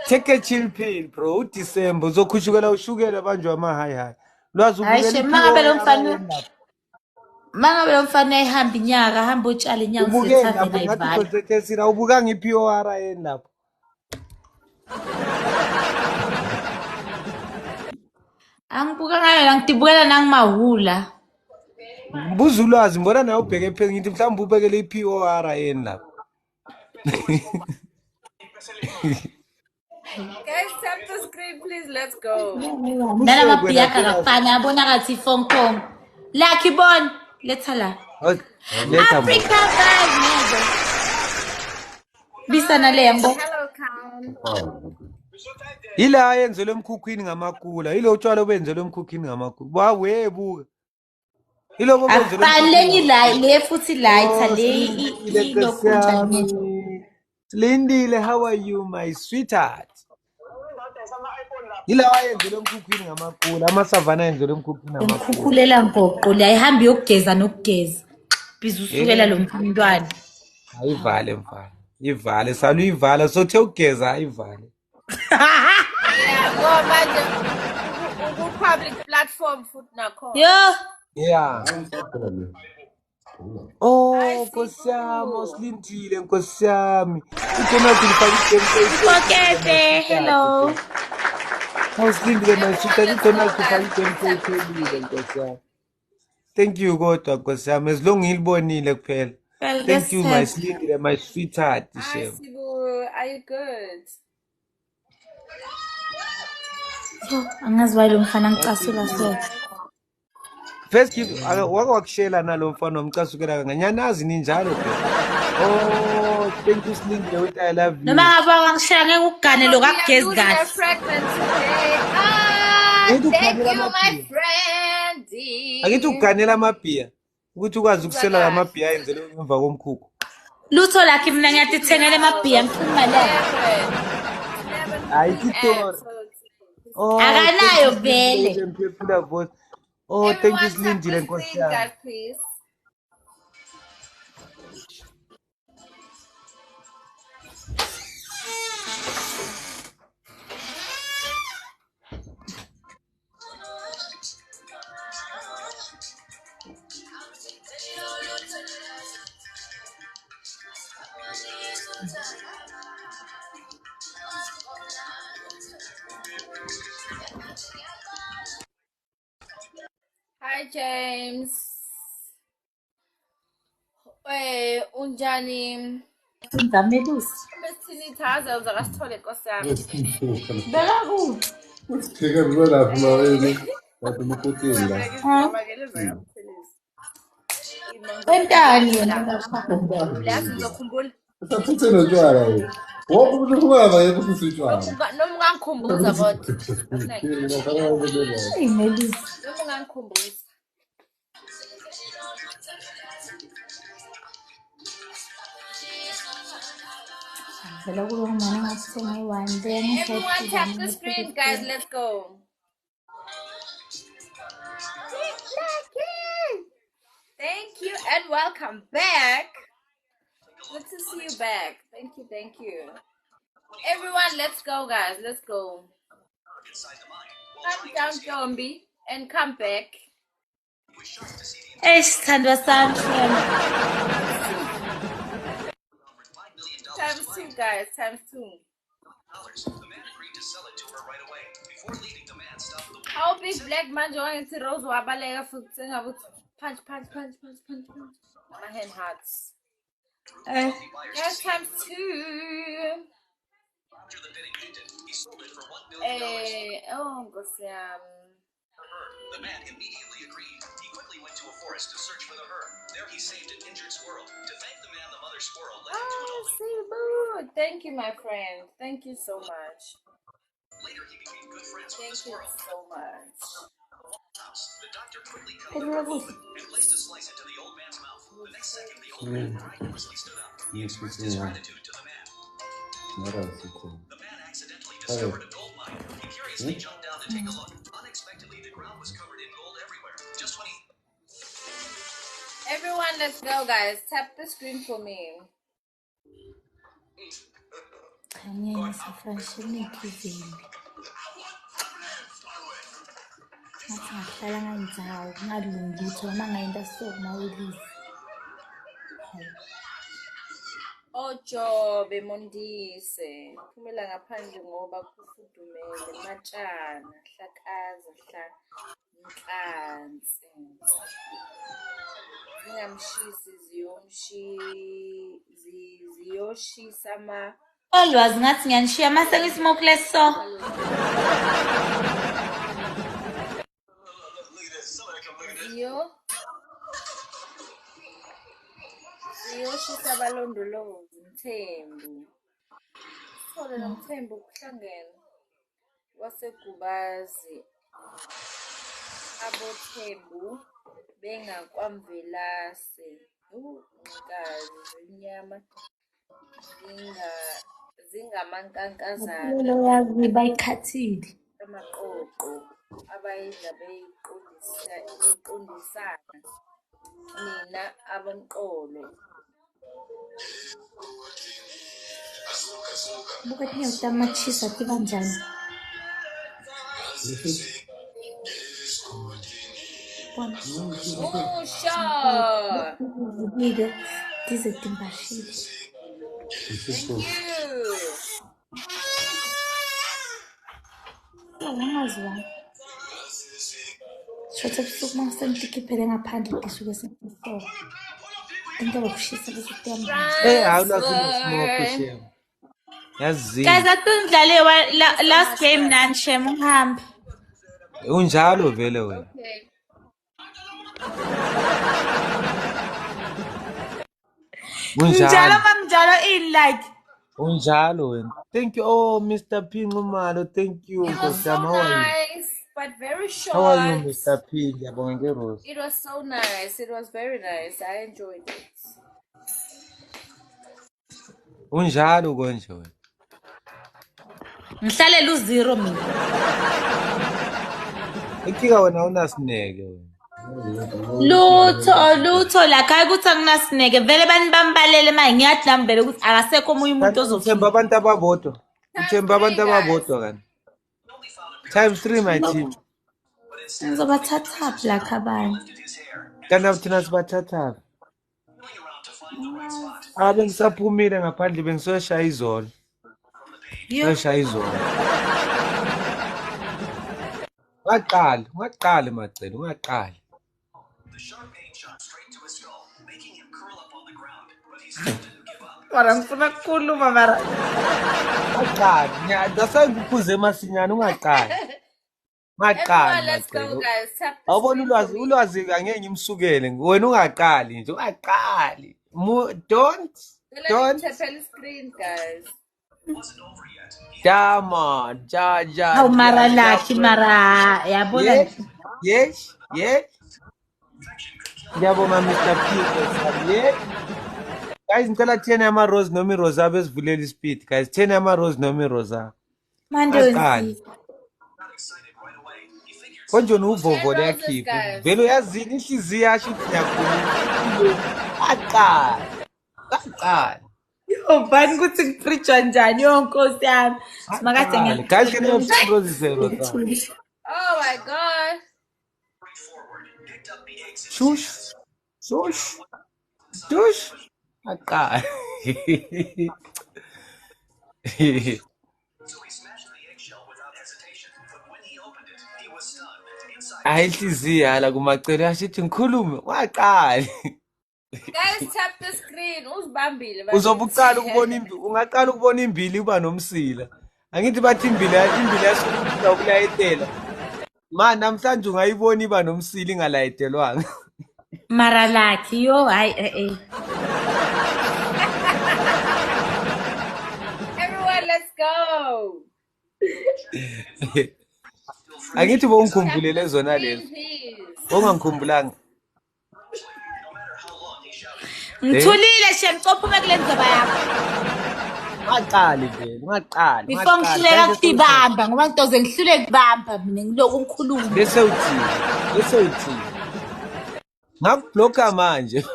Take a chill pill bro. uDecember uzokhushukela ushukela banjwe ama high. Lwazi ubukela mangabe lo mfana ehamba inyaka hamba utshala inyaka usethathe nayivala. Ubukela ubukanga iPOR yeni lapho. Angibuka ngayo ngitibukela nangimahula. Mbuza ulwazi mbona nawe ubheke phela ngithi mhlawumbe ubekele iPOR yeni lapho. Guys, tap the screen, please. Let's go. Nala mapiyaka kafana abona ngathi phone call. Lucky bon, letha la. Africa guys nego. Bisana le yambo. Hello, Khan. Ila ayenzelwe emkhukhwini ngamakula. Ile utshwala obenzelwe emkhukhwini ngamakula. Wawebuka. Ile obenzelwe. Afanele le futhi lighter le ilokunja nje. Lindile, how are you my sweetheart? Ila ayenzelwe emkhukhwini ngamakula. Amasavana ayenzelwe emkhukhwini ngamakula. Umkhukhulela ngoqo la ihamba yokugeza nokugeza. Biza usukela lo mntwana. Ayivale mfana. Ivale salu ivala sothe ugeza ayivale. Yeah, go manje public platform foot nakho. Yo. Yeah. Oh, Nkosi yami usilindile Nkosi yami. Utona Ukokete, hello. usilindile manje utona Nkosi yami. Thank you kodwa Nkosi yami as long ngilibonile kuphela. Thank you my silindile my sweetheart Shem. Sibu, are you good? Yo, angazi why lo mfana ngicasula so. First wake wakushela nalo mfana omcasukela nganyanazi ninjalo phela. Oh, thank you silindile with I love you. Noma ngaba wangishaya ngeke ukugane lo kakugezi kahle. Thank you my friend. Akithi ukuganela amabhiya ukuthi ukwazi ukusela lamabhiya ayenzelwe emva komkhukhu. Lutho lakhe mina ngiyatithengela emabhiya ngifuna imali yakhe. Hayi kitoro. Oh, akanayo vele. Oh, thank you silindile Nkosi yami. Please. James. Unjani. Melusi. Besithini ithaza uzakasithole Nkosi yami. Beka kuphi? Usithika lapho mawele. Lapho mukutini la. Entani yena lapha? Uyazi ngizokhumbula. Usaphuthe notshwala yena. Wonke umuntu ungaba yekho ufisa utshwala. Noma ungangikhumbuza kodwa. Hey Melusi. Noma ungangikhumbuza. Vela kulo ngumama ngathenga i-1 then Everyone tap the screen, guys. Let's go. Thank you and welcome back. Good to see you back. Thank you. Everyone, let's go, guys. Let's go. Come down, Tombi, and come back. sithandwa sami shema. Times 2, guys. Times 2. How big black man joined to Rose Wabalega for saying about punch. My hand hurts. Guys, times 2. Oh, Gosiam. The man immediately agreed. He quickly went to a forest to search for the herd. There he saved an injured squirrel. To thank the man, the mother squirrel led him to an open. Sibu. Thank you, my friend. Thank you so much. Later, he became good friends with Thank the you squirrel. so much. The doctor quickly cut the herd open and placed a slice into the old man's mouth. The next second, the old man miraculously stood up. He expressed his gratitude to the man. The man accidentally discovered a gold mine. He curiously jumped down to take a look. Unexpectedly, the ground was covered in gold everywhere. Just when he... Everyone, let's go, guys. Tap the screen for me. Kanye safashoniki zini. Ngahlala ngayinzawo ngalungi utho uma ngayinda so mawulisi. Ojobe Mondise. Phumela ngaphandle ngoba kufudumele matshana, hlakaza, nhlansi. Zingamshisi ziyoshisa ma Olwazi ngathi ngiyanishiya mase ngismoke so. ziyoshisa abalondolozi Mthembu. Sithole noMthembu kuhlangene waseGubazi. Abothembu bengakwamvelase. Nkazi zenyama zingamankankazana Lelo yazi bayikhathile. amaqoqo abayidla beyiqondisana nina abonqolo. Buka tinya utamachisa kanjani. Oh, sure. Dize timbashile. Thank you. Ngazwa. Shothe busuku mangisentikiphere ngaphandle ngisuke sengiso. Into lokushisa bese kutemba. Awunazini smoke shem. Yazini. Guys, atundlale last game nani shem uhambe. Unjalo vele wena. Okay. Njalo manjalo in like. Unjalo wena. Thank you. Oh, Mr. P Ngumalo. Thank you. It was so nice, but very short. How are you, Mr. P? Ngiyabonga ngeRose. It was so nice. It was very nice. I enjoyed it. Unjalo konje wena. Ngihlalela u0 mina. Ikika wena unasineke wena. Lutho la khaya ukuthi anginasineke vele banibambalele manje ngiyahlambela ukuthi akasekho omunye umuntu ozofika. Uthemba abantu ababodwa. Uthemba abantu ababodwa kanti. Times 3 my team. Ngizobathatha black abantu. Kana thina sibathatha. Bengisaphumile ngaphandle bengisoshaya izolo. Ngisoshaya izolo. Ungaqali macela ungaqali. sharp pain shot straight to his skull, making him curl up on the ground. But he still didn't give up. Parang kunakuluma mara. Ungaqali. Dasayikuphuze masinyane ungaqali. Everyone, let's go, guys. Tap the Awubona screen for me. ulwazi angeke ngimsukele. Wena ungaqali nje, ungaqali. Don't. Let me tap the screen, guys. It wasn't over yet. Ja man, ja. Hawu mara lakhi mara. Yabona. Yes. Ngiyabonga Mr. Peter. Yeah. Guys, ngicela 10 yama rose noma iroza besivulela ispeed. Guys, 10 yama rose noma iroza. Mandonzi. Got excited right away. He figured Konje uvovo 10 roses, leyakhipha. guys. Vele uyazini inhliziyo yasho ukuthi ngiyakhuluma. Aqala. Yo, bani kuthi ngipreachwa njani yo Nkosi yami. Makade Guys, can you have 10 roses roza? Oh my god. forward, picked up the eggs in Shush. Aqala. so he smashed the eggshell without hesitation. But when he opened it, he was stunned. Inside, Hayi inhliziyo yala kumacele yashithi ngikhulume. Waqala. Guys, tap the screen. Uzibambile. Uzobuqala ukubona ungaqala ukubona imbili uba nomsila. Angithi bathi imbili yasuka ukulayetela. Ma namhlanje ungayibona iba nomsila ingalayetelwanga. mara lakhi yo hayi Everyone, let's go. Angithi bongikhumbulele zona lezo. Please. Ongangikhumbulanga. ngithulile shem cophume kule ndaba yakho. Ungaqali vele, ungaqali. Before ngihlulela ukubamba ngoba ngidoze ngihlule kubamba mina ngiloku ngikhuluma. Bese uthi. Ngakubloka manje.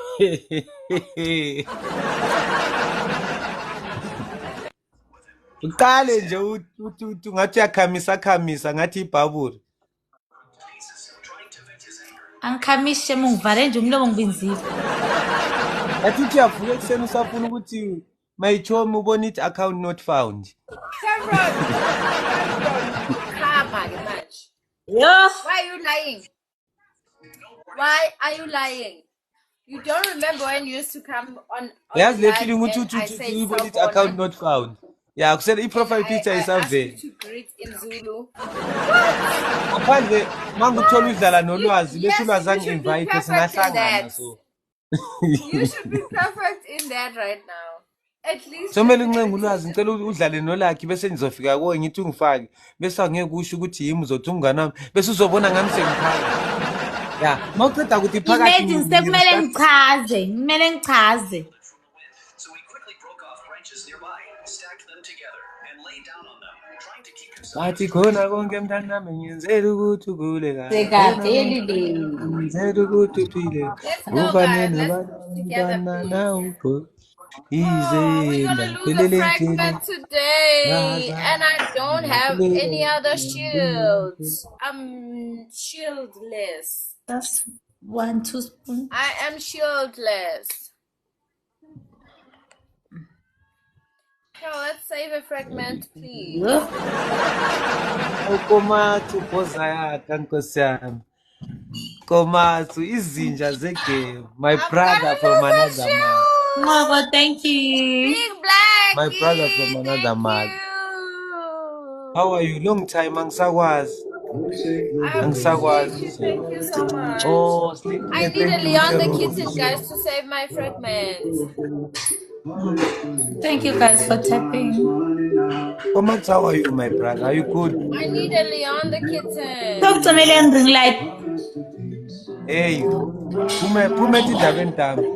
Uqale nje uthi ngathi uyakhamisa ngathi ibhaburi. Angikhamishe mungivale nje umlomo ngibinzile. Ngathi uthi uyavuka ekuseni usafuna ukuthi mayichomi ubona ithi account not found. Cameron. Khama ke manje. Yo. Why are you lying? Why are you lying? You don't remember when you used to come on Yazi the le live feeling and ukuthi I said ubona ithi Sawubona? account not found. Yeah, kusele i-profile picture I asked isavela. you to greet in Zulu. Ngaphandle manguthola udlala nolwazi Yes, bese ulwazi you should be angi-invite perfect in singahlangana that. so. You should be perfect in that right now. At least. Somele uncenga ulwazi ngicela udlale nolakhi bese nizofika kuwe ngithi ungifake bese angeke kusho ukuthi yimi uzothi umngane wami bese uzobona ngami sengiphaka. Yeah, mawuqeda ukuthi phakathi. Imagine sekumele ngichaze. so he quickly broke off branches nearby, stacked them together, and lay down on them, trying to keep himself. Bathi khona konke mntanami ngiyenzela ukuthi ukhule kahle. Sekadeli le. Ngiyenzela ukuthi uphile. Let's go, Uvane guys. Let's nabantwana together, please. nawo. Oh, we're gonna lose a fragment today, and I don't have any other shields. I'm shieldless. That's 1 teaspoon. I am shieldless. So let's save a fragment, please. Komathu boza yakha Nkosi yami. Komathu izinja zegame. My brother from another man. Oh, thank you. Big Black. My brother from another man. How are you? Long time angisakwazi. Angisakwazi. Thank you so much. Oh, sleep. I need a Leon the Kitten, guys, to save my fragments. Thank you guys for tapping. Komathu, how are you, my brother? Are you good? I need a Leon the Kitten. Talk to me and ring light. Hey, pume tidabeni tami.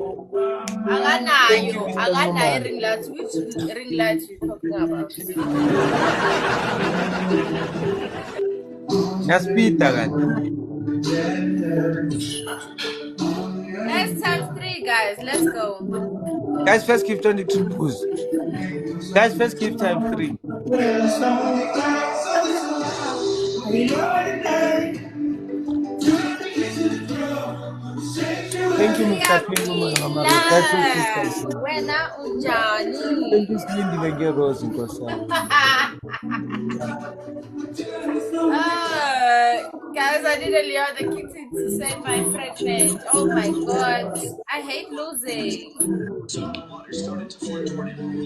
Aganayo ring light. Which ring light you talking about? Ngiyaspeeda kanti. Let's times 3, guys. Let's go. Guys, first give 22 boost. Guys, first give time 3. Thank you, Mr. Pingu, Mama. That's your sister. Wena unjani? Thank you, Slindi Rose in Kosa. Guys, I did a Leon the kitten to save my fragment. Oh my god. I hate losing.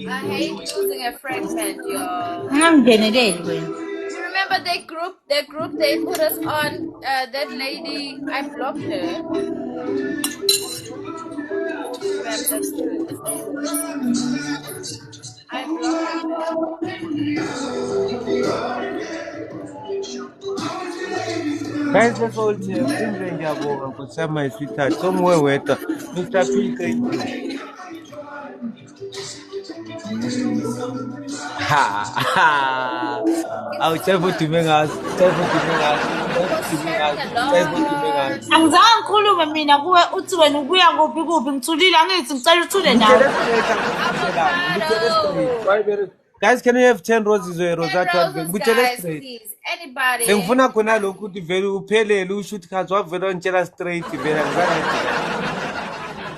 I hate losing a fragment, y'all. I'm generated. You remember the group they put us on, that lady, I blocked her. I blocked Guys, that's all. My sweetheart. Somewhere where Mr. P, thank you. Ha! I'll tell you to make us. Angizange ngikhulume mina kuwe uthi wena ubuya kuphi ngithulile angithi ngicela uthule nawe. Guys, can you have 10 roses or a rosette? guys, please. Anybody? Ngifuna khona lokhu ukuthi vele uphelele ushoot cards wavela ngitshela straight vele ngizange.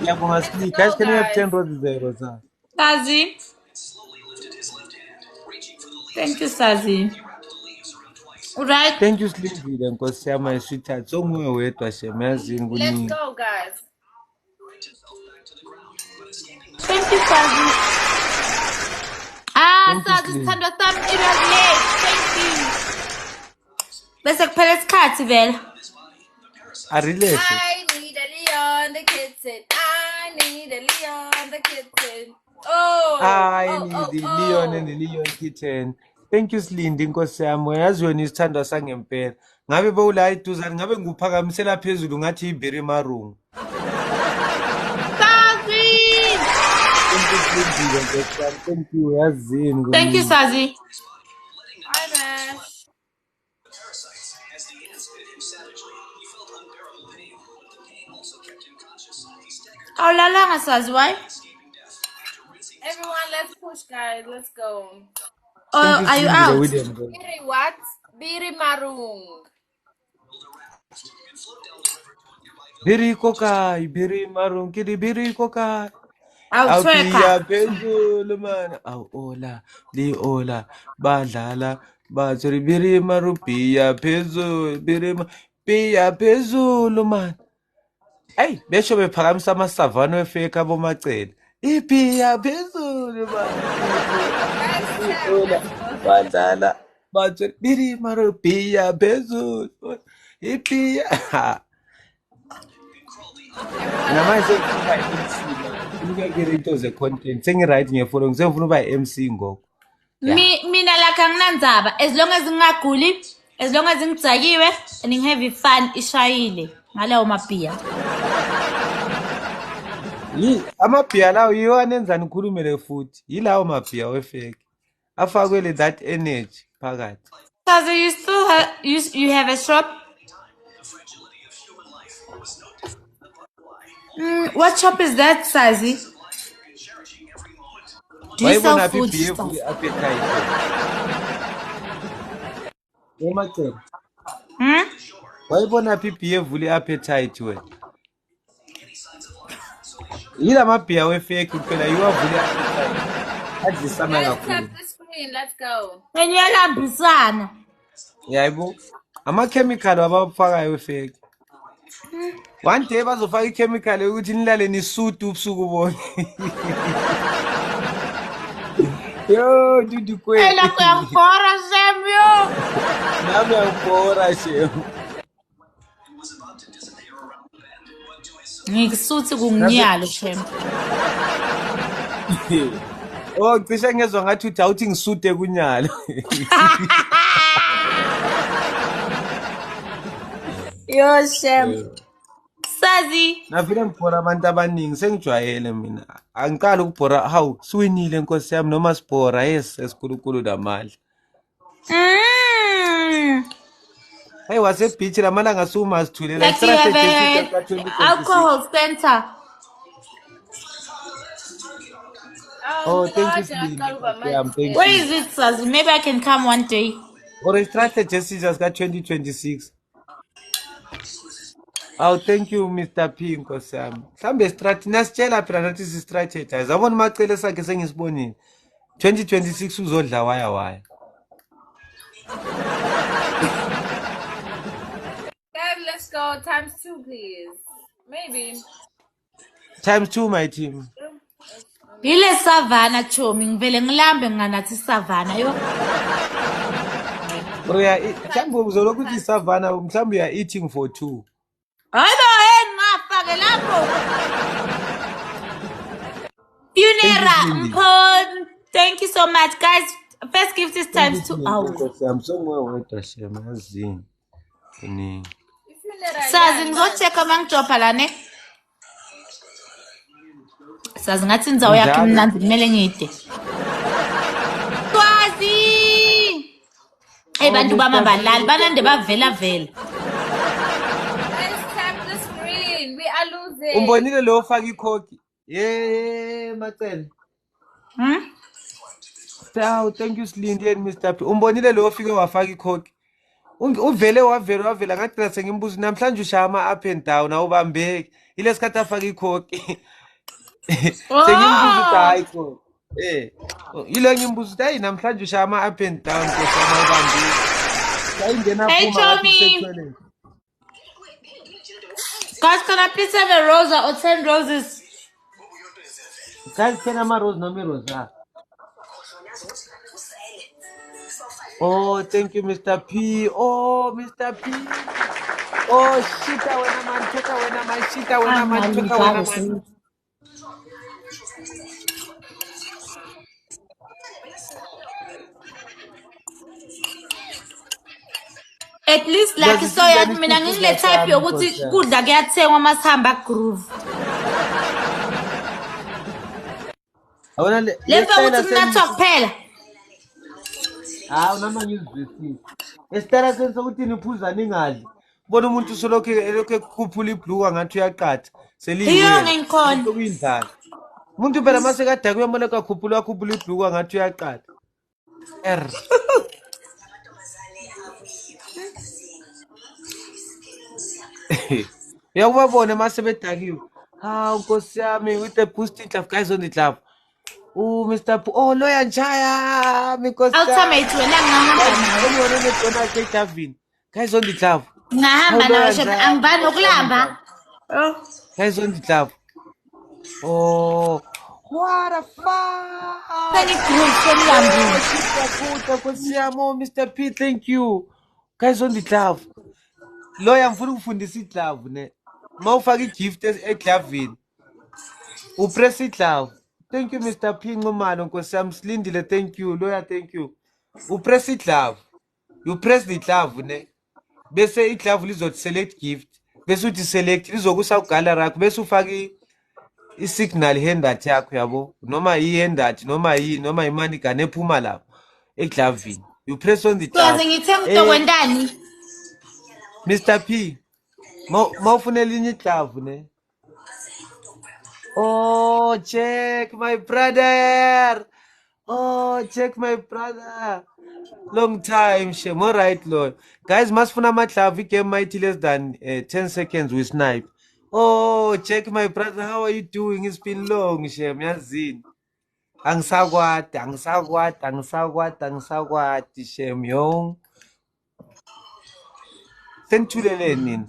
Ngiyabonga Sli. Guys, can you have 10 roses or a rosette? Sazi. Thank you, Sazi. Alright. Thank you, Sli. Nkosi yami, my sweetheart. Somewhere wedwa shemazini kuningi. Let's go, guys. Thank you, Sazi. Sazi, sithandwa sami, it was late. Thank you. Bese kuphela isikhathi vela. Arilese. I need a Leon the kitten. I need a Leon the kitten. Oh, I need the Leon and the Leon kitten. Thank you, Slindi Nkosi yami. Uyazi wena isithandwa sangempela. Ngabe bowula iduzane ngabe nguphakamisela phezulu ngathi ibheri marungu. Thank you, yazini. Thank you, Sazi. Hi, man. Awulalanga Sazi, why? Everyone, let's push, guys. Let's go. Oh, are you out? Biri what? Biri marung. Biri kokai, biri marung, kiri biri kokai. I'll Awupiya phezulu man. Awu-ola, li-ola, badlala, bathori biri marupiya phezulu, piya phezulu man. Hey, besho bephakamisa amasavano efake abomacele. Ipiya phezulu man. Ola, badlala, bathori biri marupiya phezulu. Ipiya. Namanje ngifuna MC. Ngikagere into ze-content. Sengi-right nge-follow. Ngifuna uba MC ngoku. Mina la kanginandzaba. As long as ngingaguli, as long as ngidzakiwe, and ngihave fun ishayile. Ngalewo maphiya. Amaphiya lawo yiwo anenzani ukhulumele futhi. Yilawo maphiya wefake. Afakwele that energy phakathi. Sazi, you still have you have a shop? What shop is that, Sazi? Do you sell food stuff? Wayibona PPA vuli appetite we. Yila maphiya wefake kuphela yiwa vuli appetite. Ajisama Guys, kakhulu. tap the screen. Let's go. Ngiyalambisana. Yayibo. Ama-chemical abafakayo wefake. One day bazofaka i-chemical ukuthi nilale nisudu ubusuku bonke. Yo, dudu kwe. Ela kuyangibhora Shem yo. Nami angibhora Shem. Ngikusuthi kunginyalo Shem. Oh, cishe ngezwa ngathi uthi awuthi ngisude kunyalo. Yo Shem. Sazi. Navile ngibhora abantu abaningi sengijwayele mina. Angiqala ukubhora hawu siwinile Nkosi yami noma sibhora yes esikhulukhulu namali. Hey wasebeach lamalanga suma sithulela Like you have an alcohol center. Oh, thank you, Slindi. Where is it, Sazi? Maybe I can come one day. Or a strategy just got 2026. Oh, thank you, Mr. P. Nkosi yami. Mhlambe strat nasitshela phela nathi si-strategize. Yabona umacele sakhe sengisibonile. 2026 uzodla waya. Guys, let's go ×2, please. Maybe. ×2, my team. Ile savana chomi ngivele ngilambe nganathi savana yo. Mhlambe uzoloku uthi savana mhlambe you are eating for 2. Hayibo ngafake lapho. Funeral Mpho. Thank you so much, guys. First gift is ×2. I'm somewhere wedwa shema yazini. Ini. Sazi ngizochecka mangijopha la ne. Sazi ngathi indzawo yakhe mnandi kumele ngide. Swazi! Hey bantu bama balali banande bavela. Guys, tap the screen. We are losing. Umbonile lo ofaka ikhokhi. Macele. Thank you Slindi and Mr. P. Umbonile lo ofike wafaka ikhokhi. Uvele wavela ngathi la sengimbuza namhlanje ushama up and down awubambeki. Ile sikhathi afaka ikhokhi. Sengimbuza ukuthi hayi ko. Ile ngimbuza ukuthi hayi namhlanje ushama up and down kusama ubambeki. Sayingena phuma ngathi Guys, can I please have a rose or 10 roses? Guys, can I have a rose? No, rose. Oh, thank you, Mr. P. Oh, Mr. P. Oh, shita wena man, toka wena man, shita wena man, toka wena man. At least like so yathi mina ngile type yokuthi kudla kuyathengwa masihamba groove. Awona Lefa ukuthi mina kuphela. Unama ngizwisisi. Estara senza ukuthi niphuza ningadli. Bona umuntu solokho elokho kukhuphula ibhlue ngathi uyaqatha. Seliwe. Iyo ngikhona. Ukuyindlala. Umuntu phela mase kade kuyamona kakhuphula ibhlue ngathi uyaqatha. Uyakubabona mase bedakiwe. Nkosi yami with the boosting club guys on the club. Mr. P. Oh, lawyer Njaya, because ultimate wena ngahamba nawe. Davin. Guys on the club. Ngahamba nawe shema angibani nokulamba. Guys on the club. Oh, what a fuck. Thank you, Mr. P, thank you. Guys on the club. Lawyer mfuna ukufundisa iglove ne. Mawufaka igift eglavini. Upress iglove. Thank you, Mr. P. Ngomalo, Nkosi yami Slindile, thank you. Lawyer, thank you. Upress iglove. You press the glove, ne? Bese iglove lizothi select gift. Bese uthi select lizokusa kugallery yakho bese ufaka i-signal handout yakho yabo. Noma i-handout, noma imani gane ephuma lapho eglavini. You press on the glove. ngithe mntokwendani. Mr. P. Mawufuna elinye iglove, ne? Oh, check my brother. Oh, check my brother. Long time, Shem. All right, Lord. Guys, masfuna matlav, we came mighty less than 10 seconds with snipe. Oh, check my brother. How are you doing? It's been long, Shem. Yazin. Angsagwat, Shem. Yong. Sentulele nini.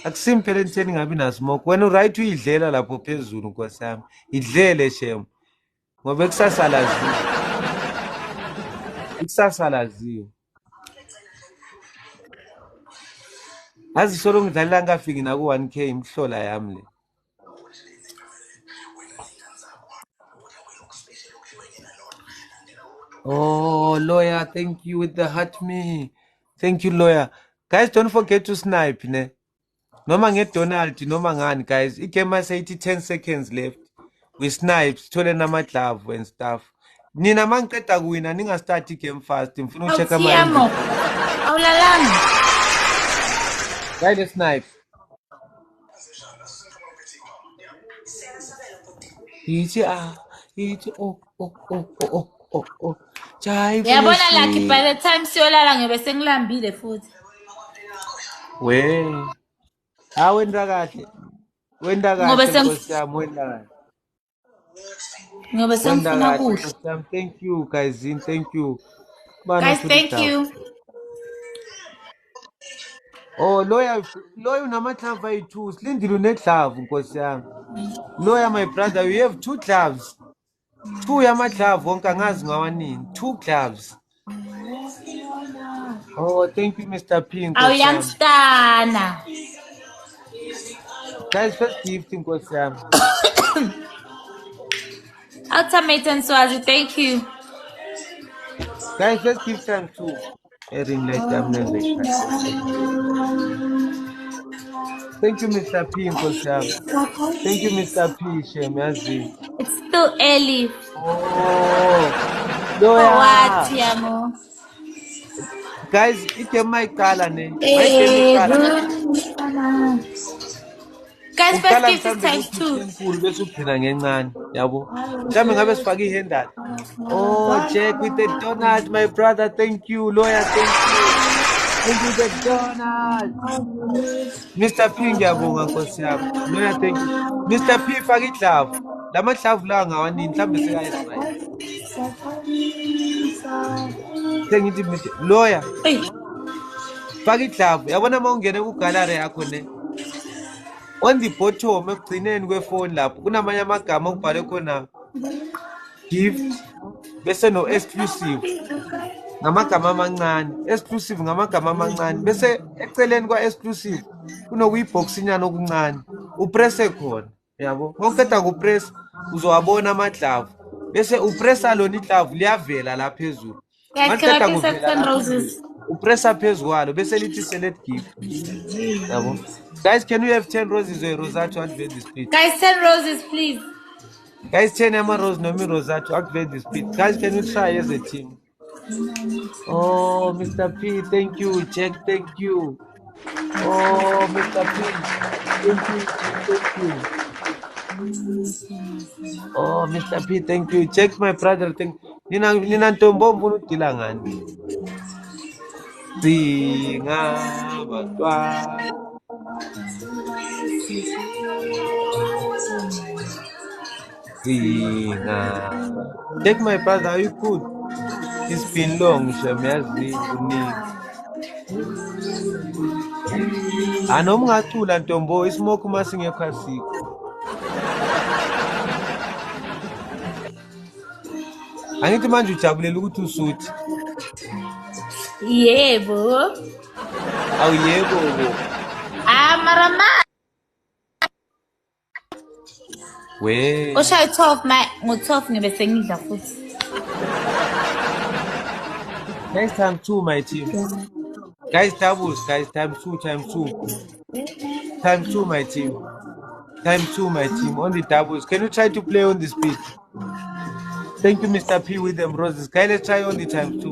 Akusimpela entheni ngabi nasmoke wena uright uyidlela lapho phezulu Nkosi yami idlele Shem ngoba kusasalaziwe azi solo ngidlalela ngafiki na ku 1k imhlola yami le. Oh, lawyer, thank you with the heart me. Thank you, lawyer. Guys, don't forget to snipe, ne? Noma ngeDonald noma ngani guys. Igame sayithi 10 seconds left. We snipe, sithole nama glove and stuff. Nina mangiqeda kuwina ninga start igame fast. Ngifuna ucheck ama. Awulalanga. Guys, let's snipe. Yithi oh. Jive. Yabona like by the time siyolala ngibe sengilambile futhi. We. Ah, wenda kahle. Wenda Ngoba kahle Nkosi yami, wenda kahle. ngoba Wenda sengifuna kahle kudla. Nkosi yami. Thank you guys, thank you. Bana Guys, three thank club. you. Oh, lawyer unamahlamvu ayi-2. Silindile unedlavu Nkosi yami. Lawyer my brother, you have 2 gloves. 2 yamadlavu wonke angazi ngawanini. 2 gloves. Oh, thank you Mr. P Nkosi yami. Awuyangstana. Guys, first gift Nkosi yami. Ultimate and Swazi, thank you. Guys, let's give time to ring light. Thank you, Mr. P Nkosi yami. Thank you, Mr. P Shemazi. It's still early. Oh, For what, lawyer. Yamo? Guys, igame mayiqala ne. Mayigame iqala. Guys, first Uqala gift is mhlambe times ngegift 2. enkulu bese ugcina ngencane, yabo. Mhlambe ngabe sifake ihendala. Oh, Jack with the donut, my brother. Thank you, lawyer. Thank you. Thank you, the donut. Mr. P ngiyabonga Nkosi yami. Lawyer, thank you. Mr. P faka idlavu. Lamahlavu la ngawanini mhlambe seka-expire. Sengithi manje lawyer Hey, faka idlavu. Yabona uma ungene ku-gallery yakho ne. On the bottom ekugcineni kwefoni lapho kunamanye amagama okubhalwe khona gift bese no exclusive ngamagama amancane. Exclusive ngamagama amancane bese eceleni kwa-exclusive kunokuyiboxinyana okuncane upresse khona, yabo. Mawuqeda kupress uzowabona amadlavu bese upressa lona idlavu liyavela la phezulu. guys, can I Maqeda please have kuvela 10 la roses? phezulu upressa phezu kwalo bese lithi select gift, yabo. Guys, can we have 10 roses or a rosette to activate the speed? Guys, 10 roses, please. Guys, 10 rose no me rosette to activate the speed. Guys, can we try as a team? Oh, Mr. P, thank you. Jack, thank you. Oh, Mr. P, thank you. Thank you. Oh, Mr. P, thank you. Jack, my brother, thank you. Nina ntombo mbona udila ngani? Dinga batwa. Dinga. Jack, my brother, are you good? It's been long, Shemazi, uningi. Anoma ungacula ntombo ismoke uma singekho asikho. Angithi manje ujabulela ukuthi usuthi. Yebo. Awuyebo bo. Marama. We. Oshaya 12 ngo-12 ngibe sengidla futhi. Guys, time 2, my team. Guys, doubles, guys, times 2, times 2. Times 2, my team. Times 2, my team. On the doubles. Can you try to play on the speed? Thank you, Mr. P with them roses. Guys, let's try on the times 2.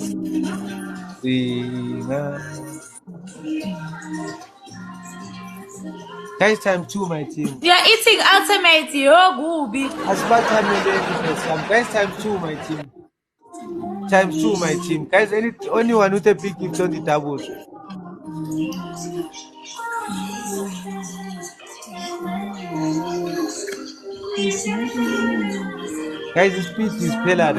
Guys, time 2, my team. You are eating ultimate, yo, Gubi. Guys, times 2, my team. Times 2, my team. Guys, anyone with a big gift on the doubles. Guys, the speed is pillar.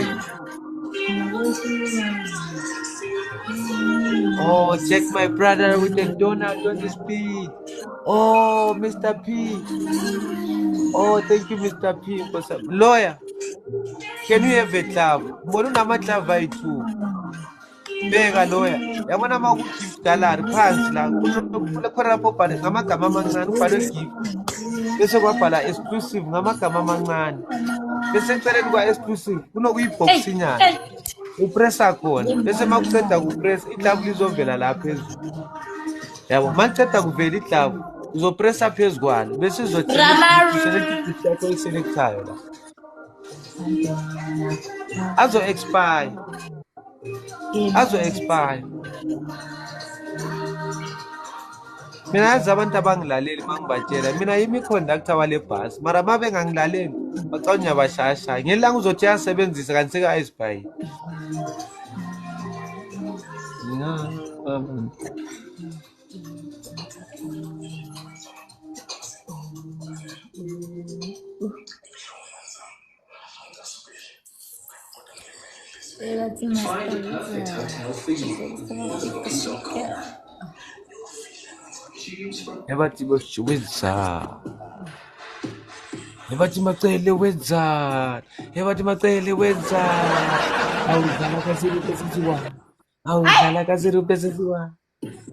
Oh, check my brother with the donut on the speed. Oh, Mr. P. Oh, thank you, Mr. P. Lawyer, can you have a club? Mbona unamahlamvu ayi-2? Beka lawyer. Yabona uma ku-gift gallery phansi la khona lapho ubhale ngamagama amancane ubhalwe gift. Bese kwabhala exclusive ngamagama amancane. Bese eceleni kwa-exclusive kunokuyiboxinyana. Upressa khona bese makuqeda kupressa idlavu lizovela la phezulu, yabo. Makuqeda kuvela idlavu uzopressa phezu kwalo bese yakho oyiselectayo la azo-expire. Mina yazi abantu abangilaleli mangibatshela mina yimi conductor wale bhasi mara ma bengangilaleli bacabanga ngiyabashayashaya. Ngelanga uzothi yasebenzisa kanti seka-expire. Nebathi wenza. Nebathi macele wenza. Nebathi macele wenza. Awudlala kaZirupe sesiwa. Awudlala kaZirupe sesiwa.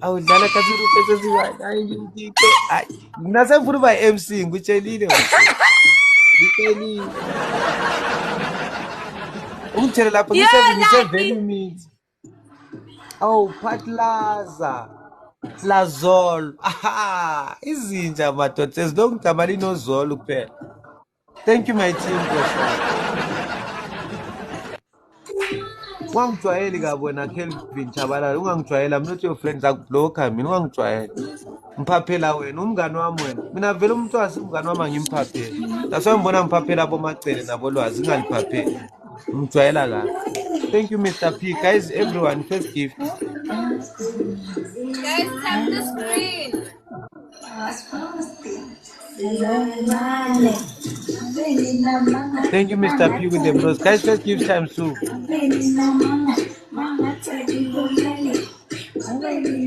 Awudlala kaZirupe sesiwa. Hayi ngike. Hayi. Nginasefuna uba MC ngitshelile. Ngitshelile. Ungithele lapha ngise minutes. Oh, Patlaza. Lazol. Aha. Izinja madoda. Sezilongigama linozolo kuphela. Thank you, my team. Ungangijwayeli kabi wena Kelvin Chabalala. Ungangijwayeli. I'm not your friend. Zakubloka mina. Ungangijwayeli. Mphaphela wena. Umngane wami wena. Mina vele umuntu wasimngane wami ngimphaphela. That's why ngibona mphaphela abomacele nabolwazi. Ngingaliphaphe. Ngijwayela kabi. Thank you, Mr. P. Guys, everyone, first gift. Guys, tap the screen. Thank you, Mr. P with the bros. Guys, first gift time soon.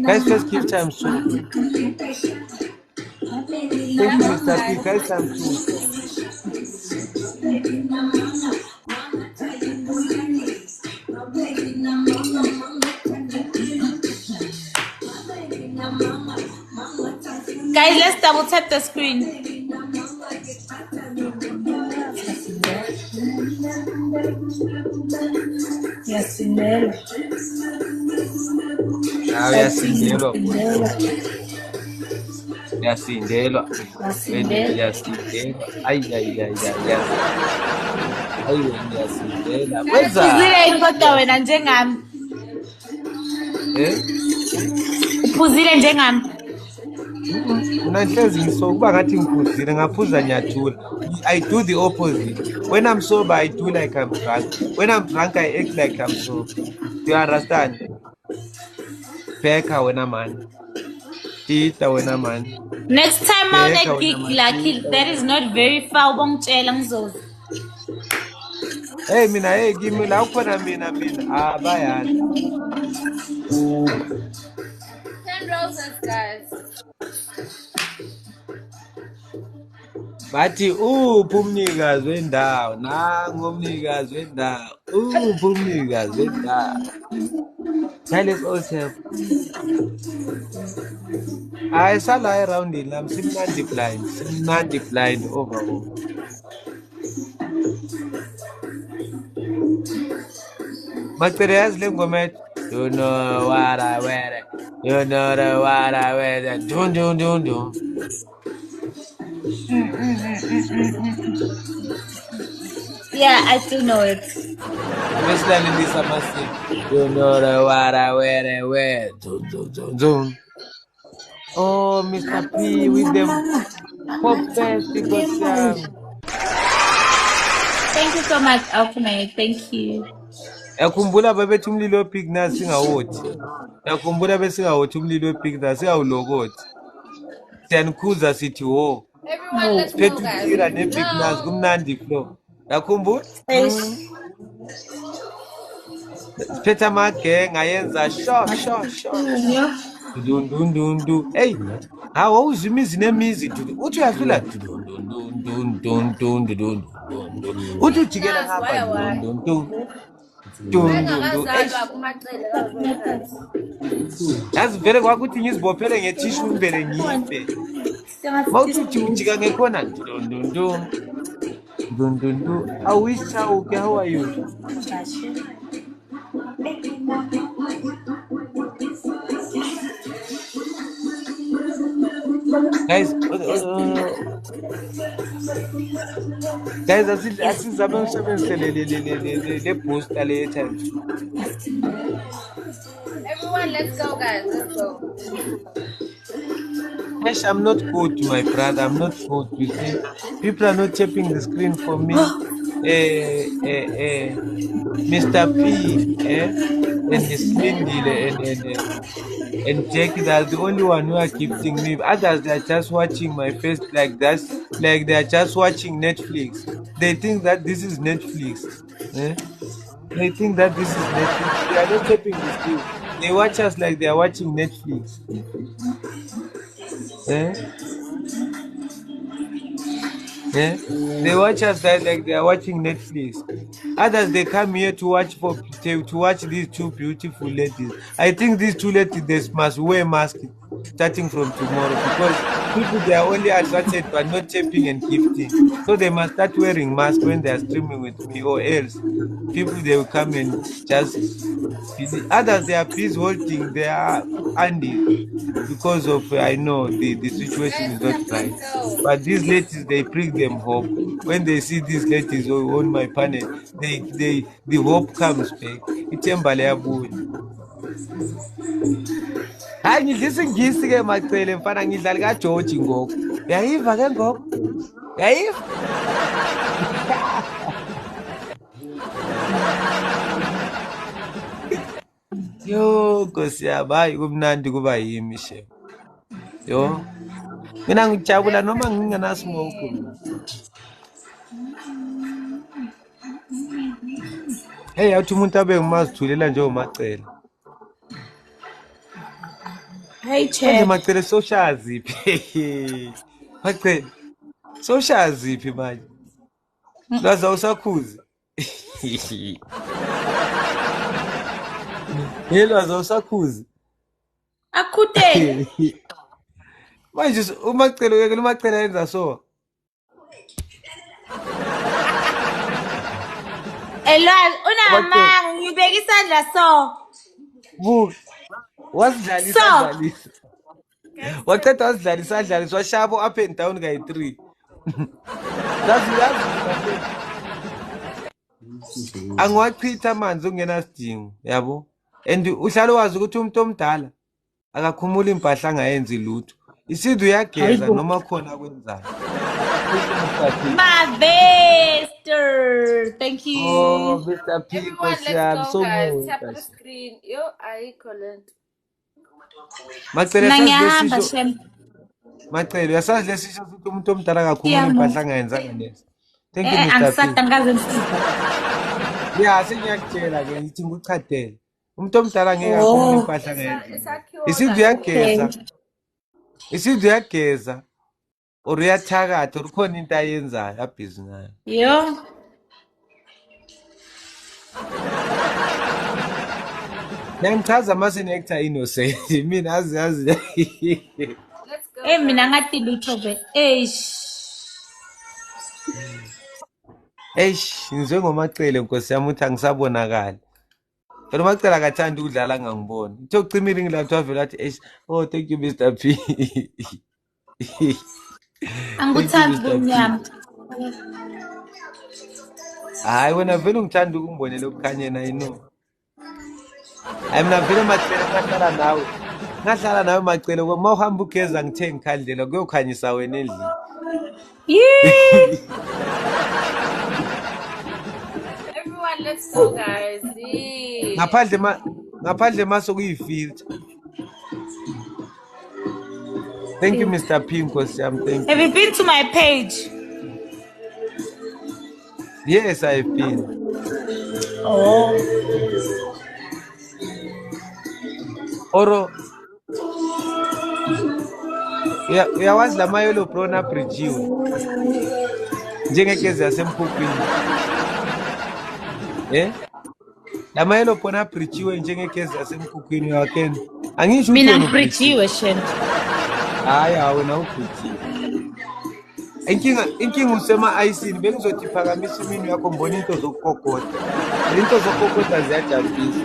Guys, first gift time soon. Thank you, Mr. P. Guys, time soon. Guys, let's double tap the screen. Yasindelwa. Ay. Yasindelwa. Uphuzile kodwa wena njengami. Uphuzile njengami. Unanhlezi ngisokuba ngathi ngiphuzile ngaphuza nyathula. I do the opposite. When I'm sober, I do like I'm drunk. When I'm drunk, I act like I'm sober. Do you understand? Peka wena man. Tita wena man. Next time I'll like gig lucky. That is not very far. Bongitshela ngizoza. Hey mina, hey give me la ukhona mina. Bayani. 10 roses, guys. Bathi umnikazi wendawo nangu umnikazi wendawo umnikazi wendawo. Let's also have I saw around in I'm simnandi blind overall. Materials lengomet. You know what I wear. You know what I wear. Dun. Yeah, I do know it. You know what I wear. Dun. Oh, Mr. P with them pop festival song. Thank you so much, Alchemy. Thank you. Yakhumbula babethi umlilo opik na singawothi. Yakhumbula besingawothi umlilo opik na singawulokothi. Siyanikhuza sithi wo. Everyone, let's go, guys. Phethukira nepik nazi kumnandi flow. Yakhumbula? Siphetha amageng ayenza sho. Dun. Hey, how uzwa imizi nemizi uthi uyafila dun. Uthi ujikela ngapha dun. Yazi vele kwakuthi ngizibophele ngethishu umbele ngife. Mawuthi ujika ngekhona dun. I wish okay, how are you? Guys, asizame usebenzise le booster later. Everyone, let's go, guys. Let's go. Yes, I'm not good, my brother. I'm not good. You see, people are not tapping the screen for me. Mr. P, and the Splendid, and Jackie, that's the only one who are gifting me. Others, they are just watching my face like that, like they are just watching Netflix. They think that this is Netflix. Eh? They think that this is Netflix. They are not tapping the screen. They watch us like they are watching Netflix. Eh? Yeah, they watch us like they are watching Netflix. Others they come here to watch to watch these two beautiful ladies. I think these two ladies they must wear masks starting from tomorrow because people they are only attracted but not tapping and gifting. So they must start wearing masks when they are streaming with me, or else people they will come and just others they are peace holding their Andy because of I know the situation is not right. But these ladies they bring them hope. When they see these ladies on my panel, the hope comes back. Ithemba liyabuya. Hayi ngidlisa ingisi ke Macele mfana ngidlala ka George ngoku. Yayiva ke ngoku. Yayiva. Yo Nkosi yami, hayi kumnandi kuba yimi she. Yo. Mina ngijabula noma ngingena smoke. Hey, awuthi umuntu abe ngimazithulela nje uMacele. Hey, Manje Chad. Macele social ziphi? Macele social ziphi manje? Laza usakhuzi. Yelaza usakhuzi. Akute. Manje uMacele uyekela uMacele yenza so. Elwazi unamanga ngibeka isandla so. Buka. Wasidlalisa dlalisa. Waqeda wasidlalisa dlalisa washabo up and down kayi3. Yazi. Angiwachitha amanzi ungena sidingo, yabo? And uhlala wazi ukuthi umuntu omdala akakhumula impahla angayenzi lutho. Isidu uyageza noma khona kwenzayo. My bester. Thank you. Oh, Mr. P. Everyone, let's go, guys. Tap the screen. Yo, ayikho. Macele Nangihamba shem. Macele yasazi lesisho ukuthi umuntu omdala akakhumula impahla angayenzanga nesi. Thank you Mr. P. Angisada ngaze msipho. Yeah, sengiyakutshela ke ngithi nguqhathele. Umuntu omdala ngeke akhumule impahla angayenza. Isidu uyageza. Or uyathakatha or khona into ayenzayo abhizi ngayo. Yo. Ngichaza ama-nectar innocent. Mina azi. Let's go. Mina ngathi lutho be. Ngizwe ngoMacele Nkosi yami uthi angisabonakali. Phela uMacele akathandi ukudlala ngangibona. Uthe ucima iringi lapho wavela athi oh thank you Mr. P. Angikuthandi kumnyama. Hayi wena vele ungithanda ukumbonela ukukhanyena yino. Hayi mina vele Macele ngahlala nawe Macele uma uhamba ugeza ngithe ngikhandlela kuyokhanyisa wena endlini. Everyone, let's go, guys. Ngaphandle maso kuyifilter. Thank you Mr. P Nkosi yami, thank you. Have you been to my page? Yes, I've been. Oh. Oro. Uyawazi la mayelo prona prijiwe. Njengegezi yasemkhukhwini. La mayelo prona prijiwe njengegezi yasemkhukhwini yakeni. Angisho Mina prijiwe shem. Hayi wena uprijiwe. Inkinga usema IC bengizothi phakamisa imini yakho mbona into zokukokota. Into zokukokota ziyajabulisa.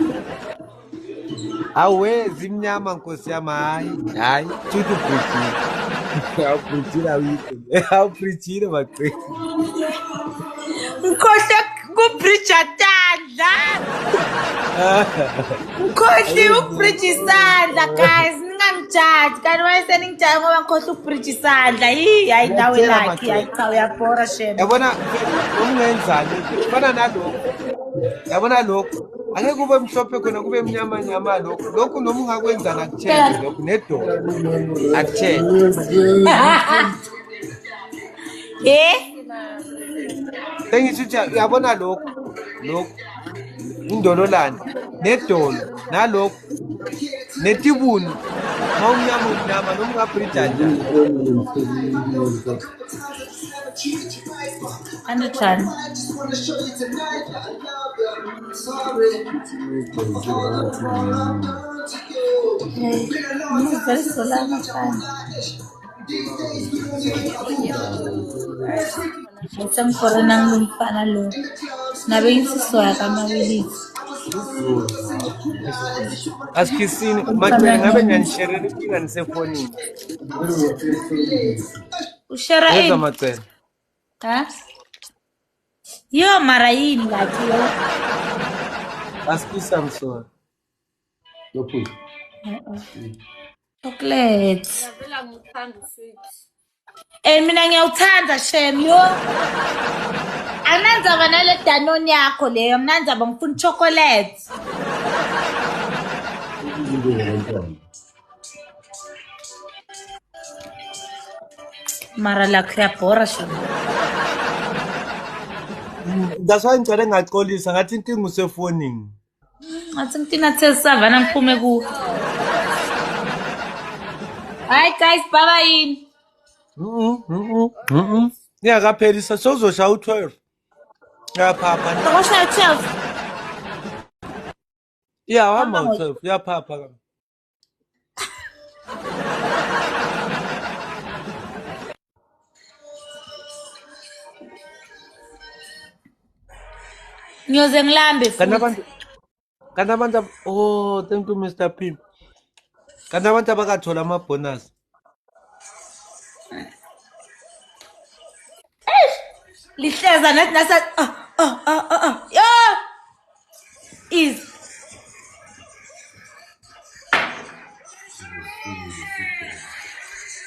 Awe zimnyama Nkosi yami hayi tutu prijiwe. Awuprichile awikho. Awuprichile Macele. Ngikhohle kupreach atandla. Ngikhohle ukupreach isandla guys, ningangijudge. Kanti wase ningijudge ngoba ngikhohle ukupreach isandla. Hayi nawe lucky, hayi cha uyabhora shem. Yabona ungenzani? Fana nalokho. Yabona lokho. Ake kube mhlophe khona kube mnyama nyama lokhu noma ungakwenza nakuthenge lokhu nedolo akuthenge sengisho ukuthi uyabona lokhu indololane nedolo nalokhu netibuni mawumnyama noma ungabhrida njani 100 rand. asikhisini manje ngabe ngiyanisherela inkinga nisefonini Ushare yenza in. macela Huh? Yo mara yini ngathi yo. asikhisa msona Chocolate. Ngiyavela ngithanda usweet. Mina ngiyawuthanda shem yo. Ananza banale Danone yakho leyo, mina nzaba ngifuna chocolate. Mara la krapora shem. that's why ngicela ngaxolisa ngathi inkinga usefonini Ngathi ngithina tsesavana ngiphume ku. Hi guys, baba yini. Ngiyakaphelisa sozoshaya u12 yaphapha Sokoshaya 12. hamba u12 yaphapha Ngiyoze ngilambe kanti futhi. abantu oh thank you Mr P kanti abantu abakathola amabonus Lihleza nathi nasa yo is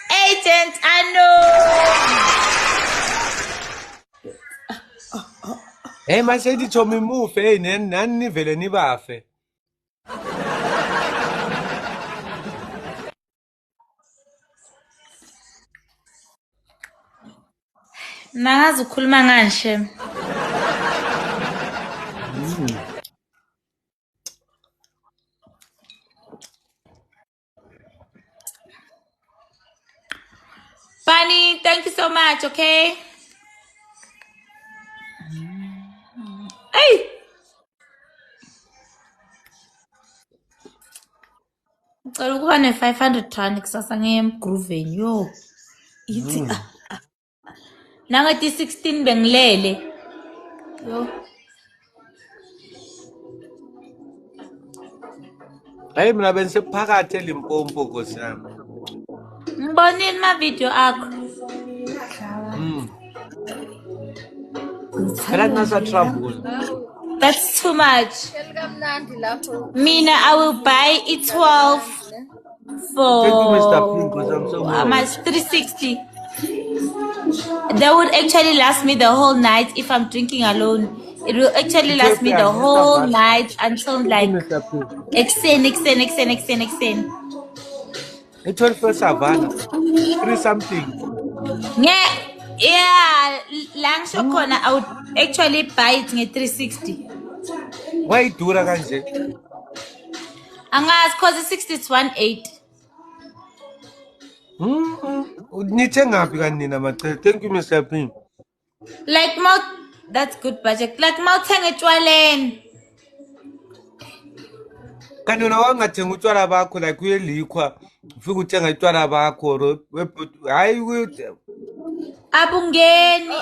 agent I know. hey manje ngithomi mufe hey nani nivele nibafe Nangazi ukhuluma ngani shem. Bunny, thank you so much, okay? Hey! Ngicela ukuba ne-500 rand kusasa ngiye emgrooveni yo. Ithi nangathi 16 bengilele. Yo. hey mina benisephakathi eLimpopo Nkosi yami Ngibonile ma video akho. phela nasa travel That's too much. Kamnandi lapho. Mina, I will buy it 12 for thank you Mr P because I'm so how much? 360. That would actually last me the whole night if I'm drinking alone. It will actually last me the whole night until like Mr P extend. it was Savannah 3 something Yeah, lang shokona I would actually buy it nge 360. why idura kanje Angazi cause 60 is 18. nithe ngaphi kanina macela thank you Mr P Like that's good budget. Like mawuthenga etshwaleni. kanti wena wangathenga utshwala bakho like uyelikhwa ufika uthenga utshwala bakho hayi Abungeni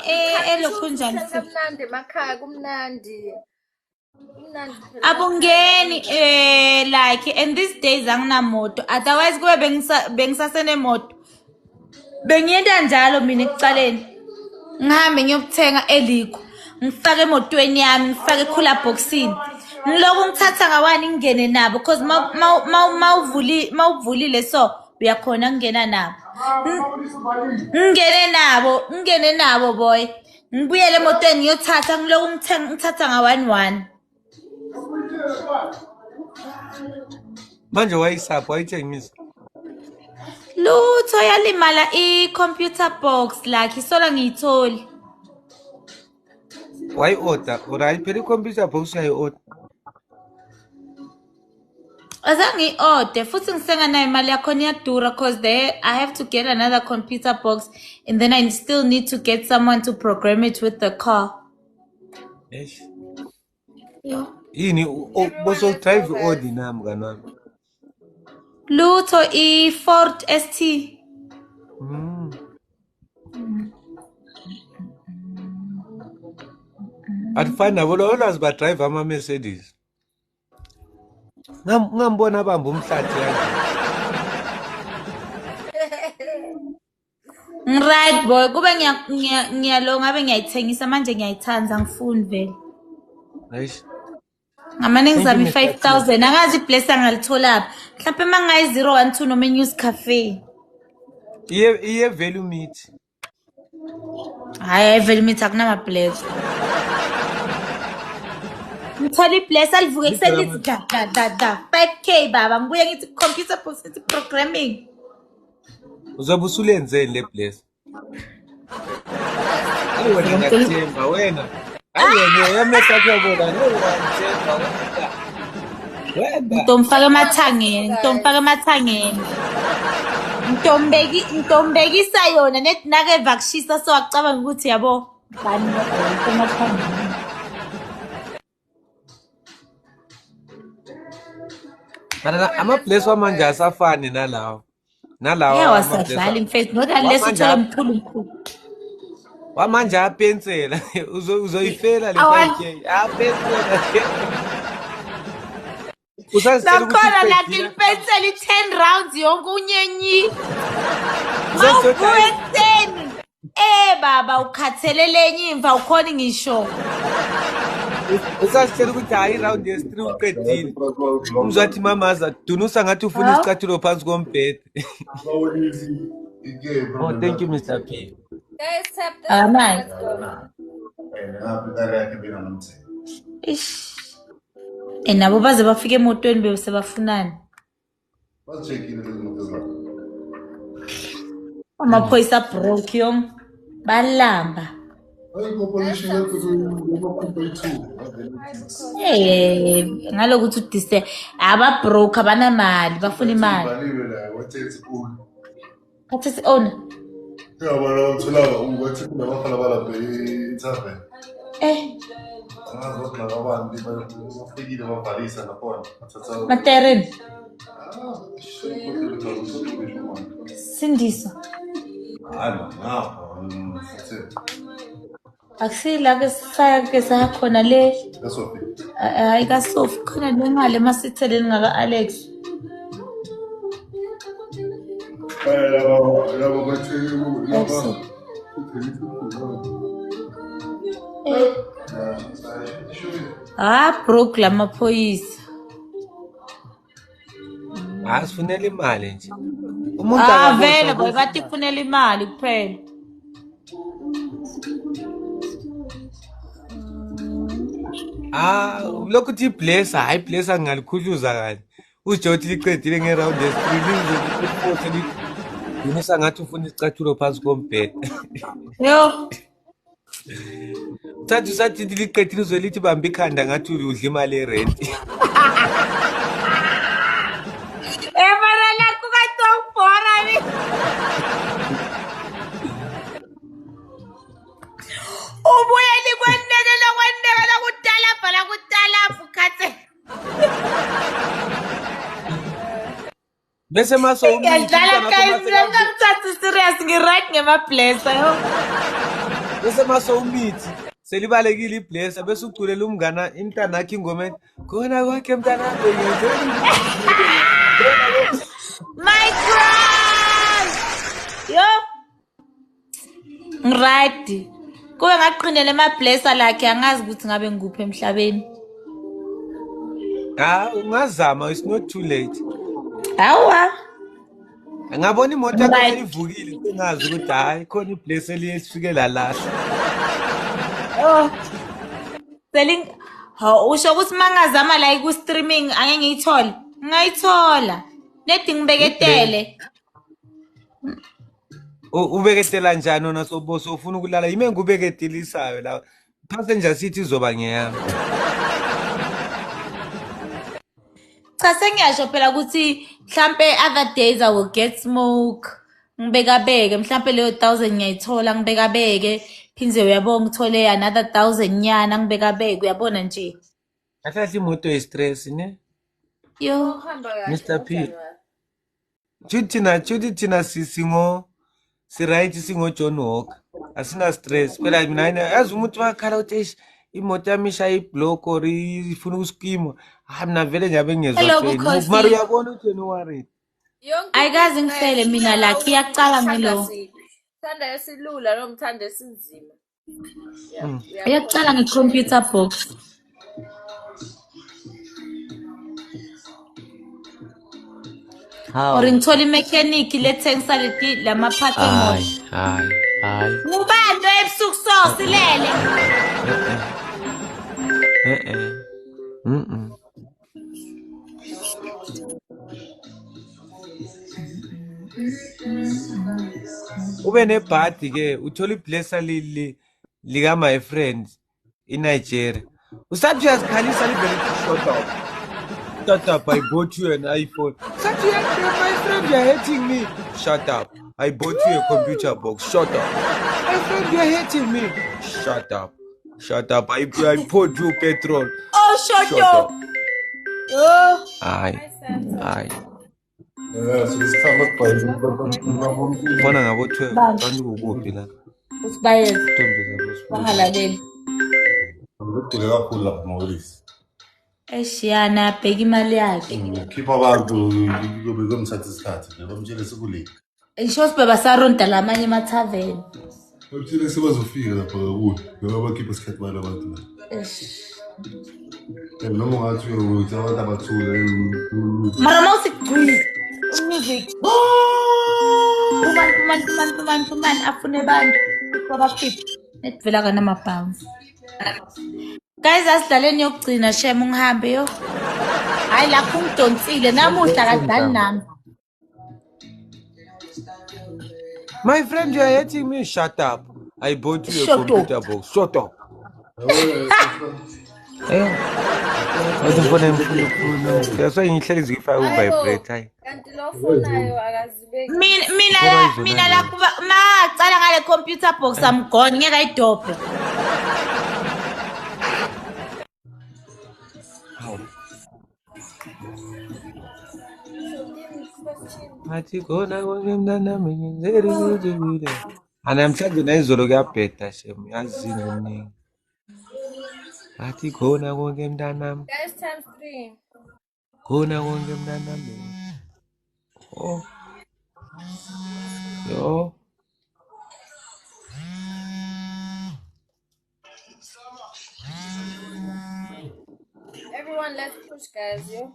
elokhunjani Kamnandi emakhaya kumnandi. abungeni like in these days anginamoto otherwise kube bengisasene moto bengiyenda njalo mina ekucaleni ngihambe ngiyokuthenga elikho ngifake emotweni yami ngifake cooler boxini ngiloku ngithatha ngawani ngingene nabo because mawuvulile so uyakhona ukungena nabo ngingene nabo boy ngibuyele emotweni ngiyothatha ngiloku ngithatha nga 1 Manje wayisapho wayithengisa. Lutho yalimala i-computer box like isola ngiyitholi. Why order? Right, phela i-computer box uyayi-order. Azange i-order futhi ngisenganayo imali yakhona iyadura cause there I have to get another computer box and then I still need to get someone to program it with the car. Eish. Yini boso drive i-Audi na mngani wami. Lutho i-Ford ST. Atifana nabo lolazi ba drive ama Mercedes. Ngambona abamba umhlathi kanje. Right boy, kube ngiyalonga ngabe ngiyayithengisa manje ngiyayithanza ngifuni vele. Eish. Ngamane ngizama i-5,000 angazi iblessa ngalithola mhlawumbe mangayi 012 noma News Cafe. Iye value meet. Hayi vele mithi akunama bless. Ngithola ibless alivuke kuseni lithi da 5K baba ngibuye ngithi computer box ithi programming. Uzobe usulenzeni le bless. Wena ngathemba wena. Wena yamesa kuyabona ngiyangithemba wena. Ntomfaka emathangeni. Ntombekisa yona nethi nake vakushisa so acabanga ukuthi yabo bani emathangeni. Mana ama-place wamanje asafani nalawo. Yeah, wasadlala in fact not unless uthola mkhulu. Wamanje apensela uzoyifela le 5K. Apensela. Nakhona like ipensela i-10 rounds yonke unyenyi. Mawubuye baba ukhathelele enye imva ukhona ngisho. Usasitshela ukuthi hayi round yes3 uqedile. Umzwathi mamaza dunusa ngathi ufuna isicathulo phansi kombhede. Oh, thank you Mr. P. Guys, tap this. Nice. Let's go. Nabo baze bafike emotweni bese bafunani. Amaphoyisa broke yong balamba. Ngalokuthi udise aba broke abanamali bafuna imali. Kathi owner. Yabona uthola ukuthi kunabafana balapha eThaveni. Angazokuhlala abantu bafikile bavalisa nakhona. Material. Sindisa. Akusila ke sake sakhona le. Hayi ka Sophie khona le ngale masitheleni ngaka Alex. Labo bathi broke lamaphoyisa. Asifunela imali nje. Vele boy bathi kufunela imali kuphela. Lokhu uthi bless hayi bless angalikhuluza kahle. Ujothi liqedile ngeround yes3 lizokuphothe Yunisa ngathi ufuna isicathulo phansi kombhede. Yo. Thathu sathi liqedile uzolithi bamba ikhanda ngathi udla imali yerent. Mara la kukatofora ni. Ubuye likwendekela kudala fukathe. Bese maso ngiyadlala guys ngithatha serious ngiright ngemablessa yo. Bese maso umithi selibalekile iblessa bese uculela umngana intana yakhe ingoma khona kwakhe mntana yenzeni. My God. Yo. Ngiright. Kube ngaqinela emablessa lakhe angazi ukuthi ngabe ngikuphi emhlabeni. Ungazama, it's not too late. Awa. Ngabona imoto yakho seyivukile sengazi ukuthi hayi khona ibless eliyesifike la lahla. Selling Usho ukuthi mangazama la ku streaming angeke ngiyithole. Ngayithola. Nedi ngibeketele. Ubeketela njani wona soboso ufuna ukulala yime ngubeketelisayo la passenger seat izoba ngeyami. Cha sengiyasho phela ukuthi mhlambe other days I will get smoke. Ngibekabeke mhlambe leyo 1000 ngiyayithola ngibekabeke. Phinze uyabona ngithole another 1000 nyana ngibekabeke uyabona nje. Kahle imoto stress ne? Yo. Mr. P. Chutina singo right singo John Walker. Asina stress. Phela mina yazi umuntu wakhala uthi imoto yami ishaya iblock or ifuna uskimo. Mina vele ngiyabe ngezwa phela. Mara uyabona uthi no worry. Ayikaze ngifele mina la kiyacala ngilo. Thanda esilula noma thanda esinzima. Uyacala nge-computer box. Or ngithola imechanic lethengisa leti lamaphathi emoto. Hayi. Ngubani ebusuku so silele? Ube nebhadi ke uthola iblessa lika my friend in Nigeria. Usathi uyazikhalisa livele short up. Shut up, I bought you an iPhone. Such my friend, you're hating me. Shut up. I bought you a computer box. Shut up. My friend, you're hating me. Shut up. I poured you petrol. Oh, shut up. Oh. Aye. Bona ngabo 12. Bantu ukuphi la? Usibayeza. Bahalaleli. Ngidile kakhulu lapha Maurice. Eshiyana bheka imali yakhe. Khipha abantu bekomthatha isikhathi bamtshele sikulike. Ngisho sibeba saronda lamanye emathaveni. Bamtshele sebazofika lapha kuyo. Ngoba bakhipha isikhathi bala abantu la. Noma ngathi uyothi abantu abathule. Mara mawusigcwele. Music. Kuman afune bantu babakhipha. Netvela kana mabhounce. Guys, asidlaleni yokugcina shem ungihambe yo. Hayi lapho ungidonsile namuhla kadali nami. My friend, you are hating me. Shut up. I bought you a computer box. Shut up. Uzofuna emfuna. Kuyaswa ingihleli zifaka uvibrate hayi. Kanti lo fonayo akazibeki. Mina la kuba macala ngale computer box I'm gone ngeke ayidobhe. Athi khona konke mntana ngenzeri kujule. Namhlanje nayizolo kuyabheda shem yazini omningi. Athi khona konke mntanami. Guys, times 3. Khona konke mntanami. Oh. Yo. Everyone, let's push, guys, yo.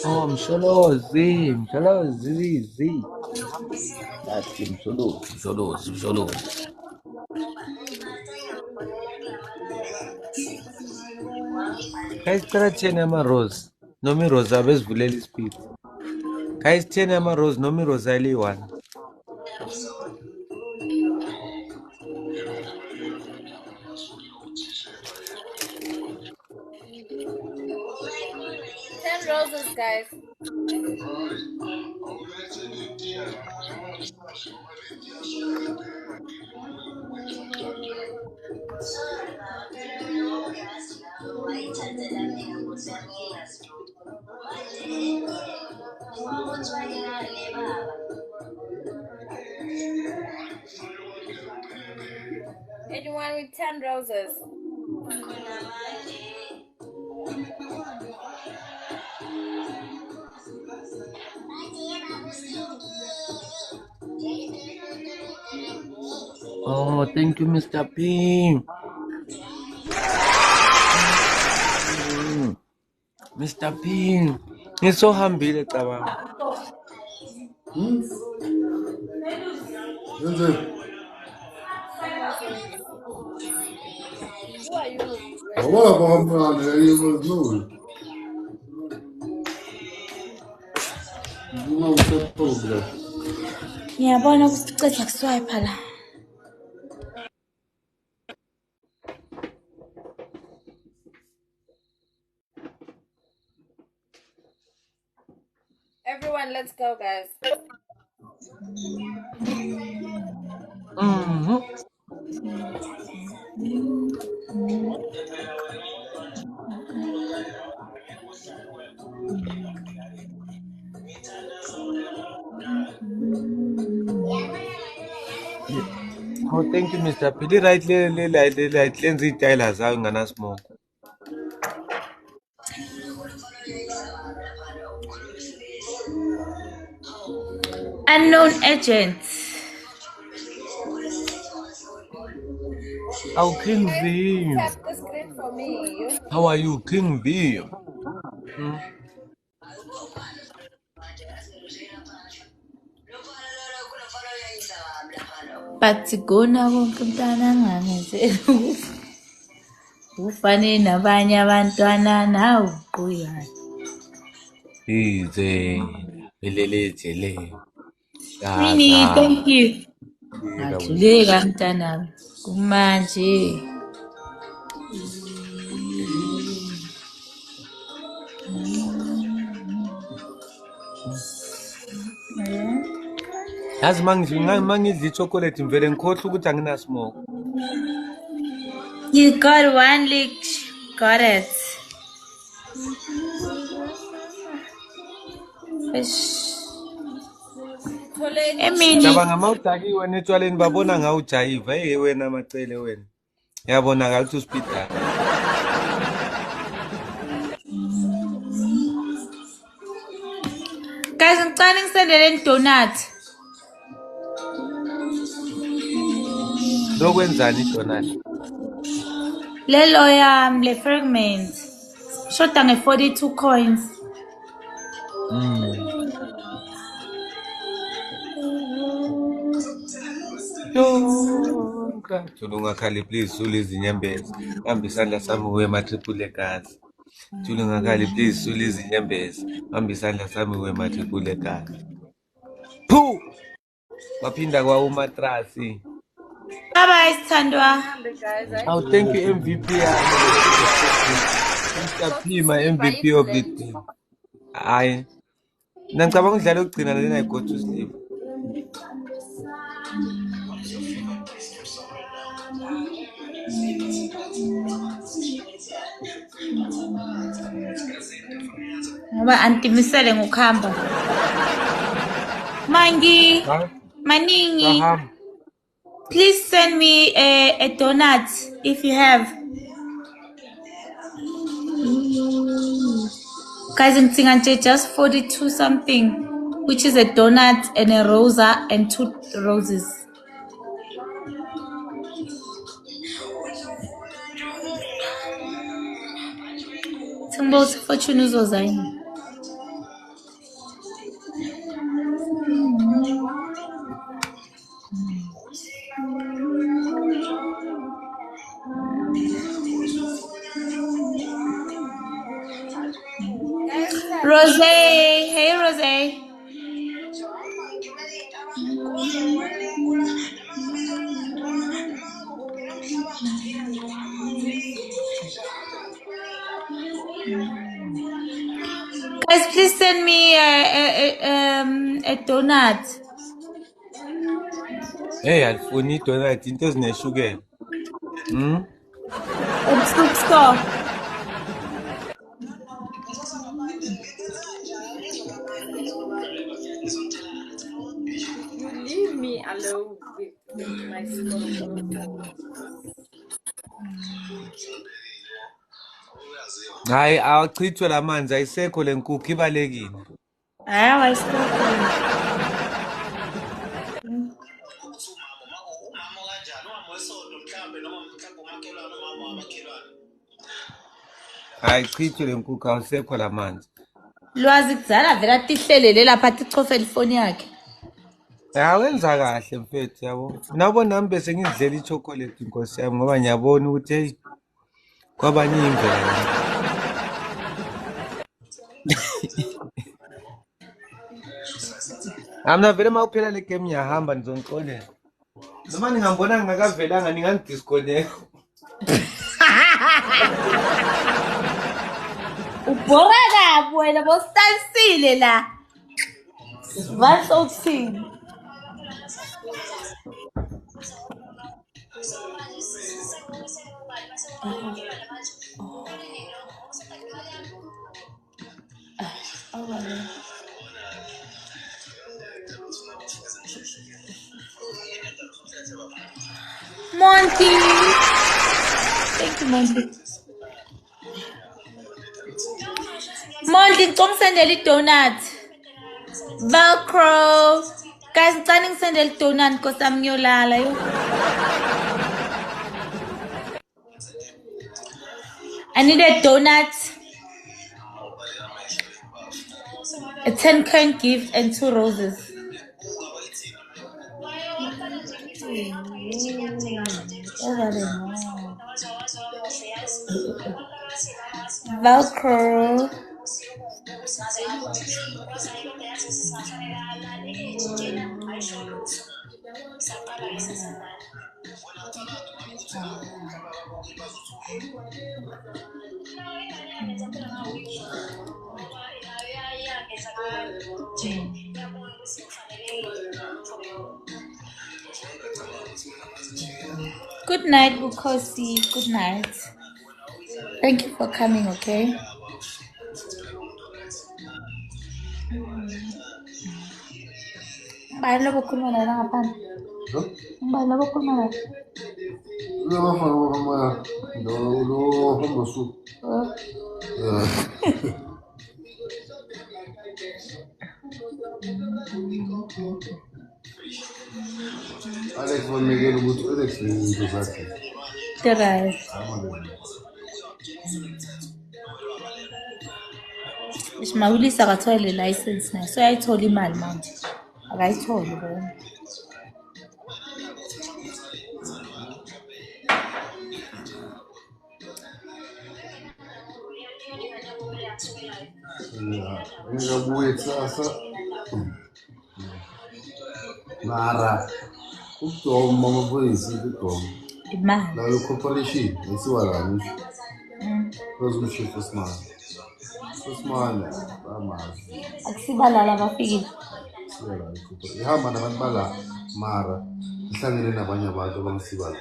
Oh, msholozi. Athi msholozi. Guys, cala 10 ama-rose. Noma i-rose abezivulela ispeed. Guys, 10 ama-rose noma i-rose ali-1. Roses, guys. Anyone with 10 roses? Oh, thank you, Mr. P. Mr. P. Ngisohambile cabanga. Yenzeni? Who are you? Awapha kamnandi yayimazulu. Ngingawusephula. Ngiyabona kusicetha kuswipe la. Everyone, let's go, guys. Oh, thank you, Mr. P. Right, lenza iy'tayela zayo nganasmoke. Unknown agent. Oh, King V. Tap the screen for me. How are you, King V? Batigona konke mntwana ngangenzela ufane nabanye abantwana nawe uquyana. Ize elelejele. Really, thank you. Ngahluleka mntana kumanje. Yazi mangidla ichocolate ngivele ngikhohlwa ukuthi anginasmoke. You got one lick. Got it. Emini. Cabanga mawudakiwe netshwaleni babona ngawujayiva. Hey wena macele wena. Yabonakala ukuthi uspeeda. Guys, ngicela ngisendele donut. Lokwenzani idonut? Lelo yami le fragment. Shoda nge-42 coins. Julu ngakhali please sule izinyembezi. Hamba isandla sami uwe matriple egazi. Julu ngakhali please sule izinyembezi. Hamba isandla sami uwe matriple egazi. Phu! Waphinda kwa umatrasi. Bye Sithandwa. Oh, thank you MVP. Mr. P, my MVP of the team. Aye. Nangicabanga udlala ukugcina then I go to sleep. Ngoba antimisele ngokuhamba. Mangi. Maningi. Please send me a donut if you have. Guys, I'm thinking just 42 something, which is a donut and a rosa and 2 roses. Tingbo fortune uzozaini. Rose, hey Rose. Guys, please send me a donut. Hey, alifuni donut into ezineshuke. Stop. You leave me alone with my small. Hayi awachithwe la manzi ayisekho le nkukhu ibalekile. I was still Hayi chithwe le nkukhu awusekho la manzi. Lwazi kuzala vela tihlelele lapha tichofe ifoni yakhe. Awenza kahle mfethu yabo. Nabo nami bese ngidlela ichocolate inkosi yami ngoba ngiyabona ukuthi hey kwabanye imvela. Amna vele mawuphela le game ngiyahamba nizongixolela. Noma ningambona ngingakavelanga ningangidisconnect. Ubhora wena bostansile la. Vasothini. Monty. Thank you, Monty. Monty, ngicela i-donut. Velcro. Guys, ngicela ngisendele i-donut because I'm ngiyolala yo. I need a donut. A 10-coin gift and 2 roses. Velcro. Good night, Bukosi. Good night. Thank you for coming, okay? Bye, lo bukhuluma la ngaphandle. Bye, lo bukhuluma la. Alex von Miguel ukuthi Alex izinto zakhe. Right. Mawulisa akathole license naye. So ayithola imali manje. Akayitholi bona. Ngiyabuye kusasa. Mara ukudoma amaphoyisa ukudoma. Imali. Layo corporation isiwa la ngisho. Bazomshipha isimali. Isimali amazi. Akusibalala abafikile. Sibala ikupha. Ihamba nabantu bala mara ihlangene nabanye abantu abangisibala.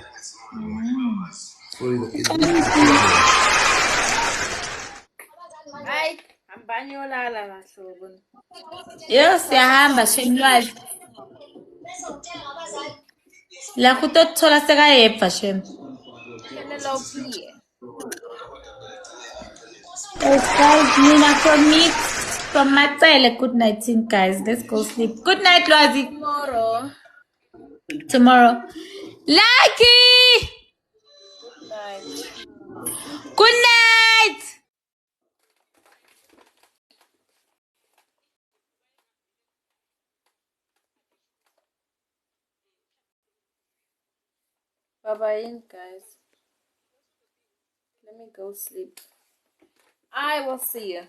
So Hayi, hambani yolala bahlobo. Yo siyahamba shemlwazi. La kutothola sekayepha shem. Penelope. Yes, guys, Nina from Matsele. Good night, team, guys. Let's go sleep. Good night, Lwazi. Tomorrow. Lucky! Good night! Bye-bye, guys. Let me go sleep. I will see you.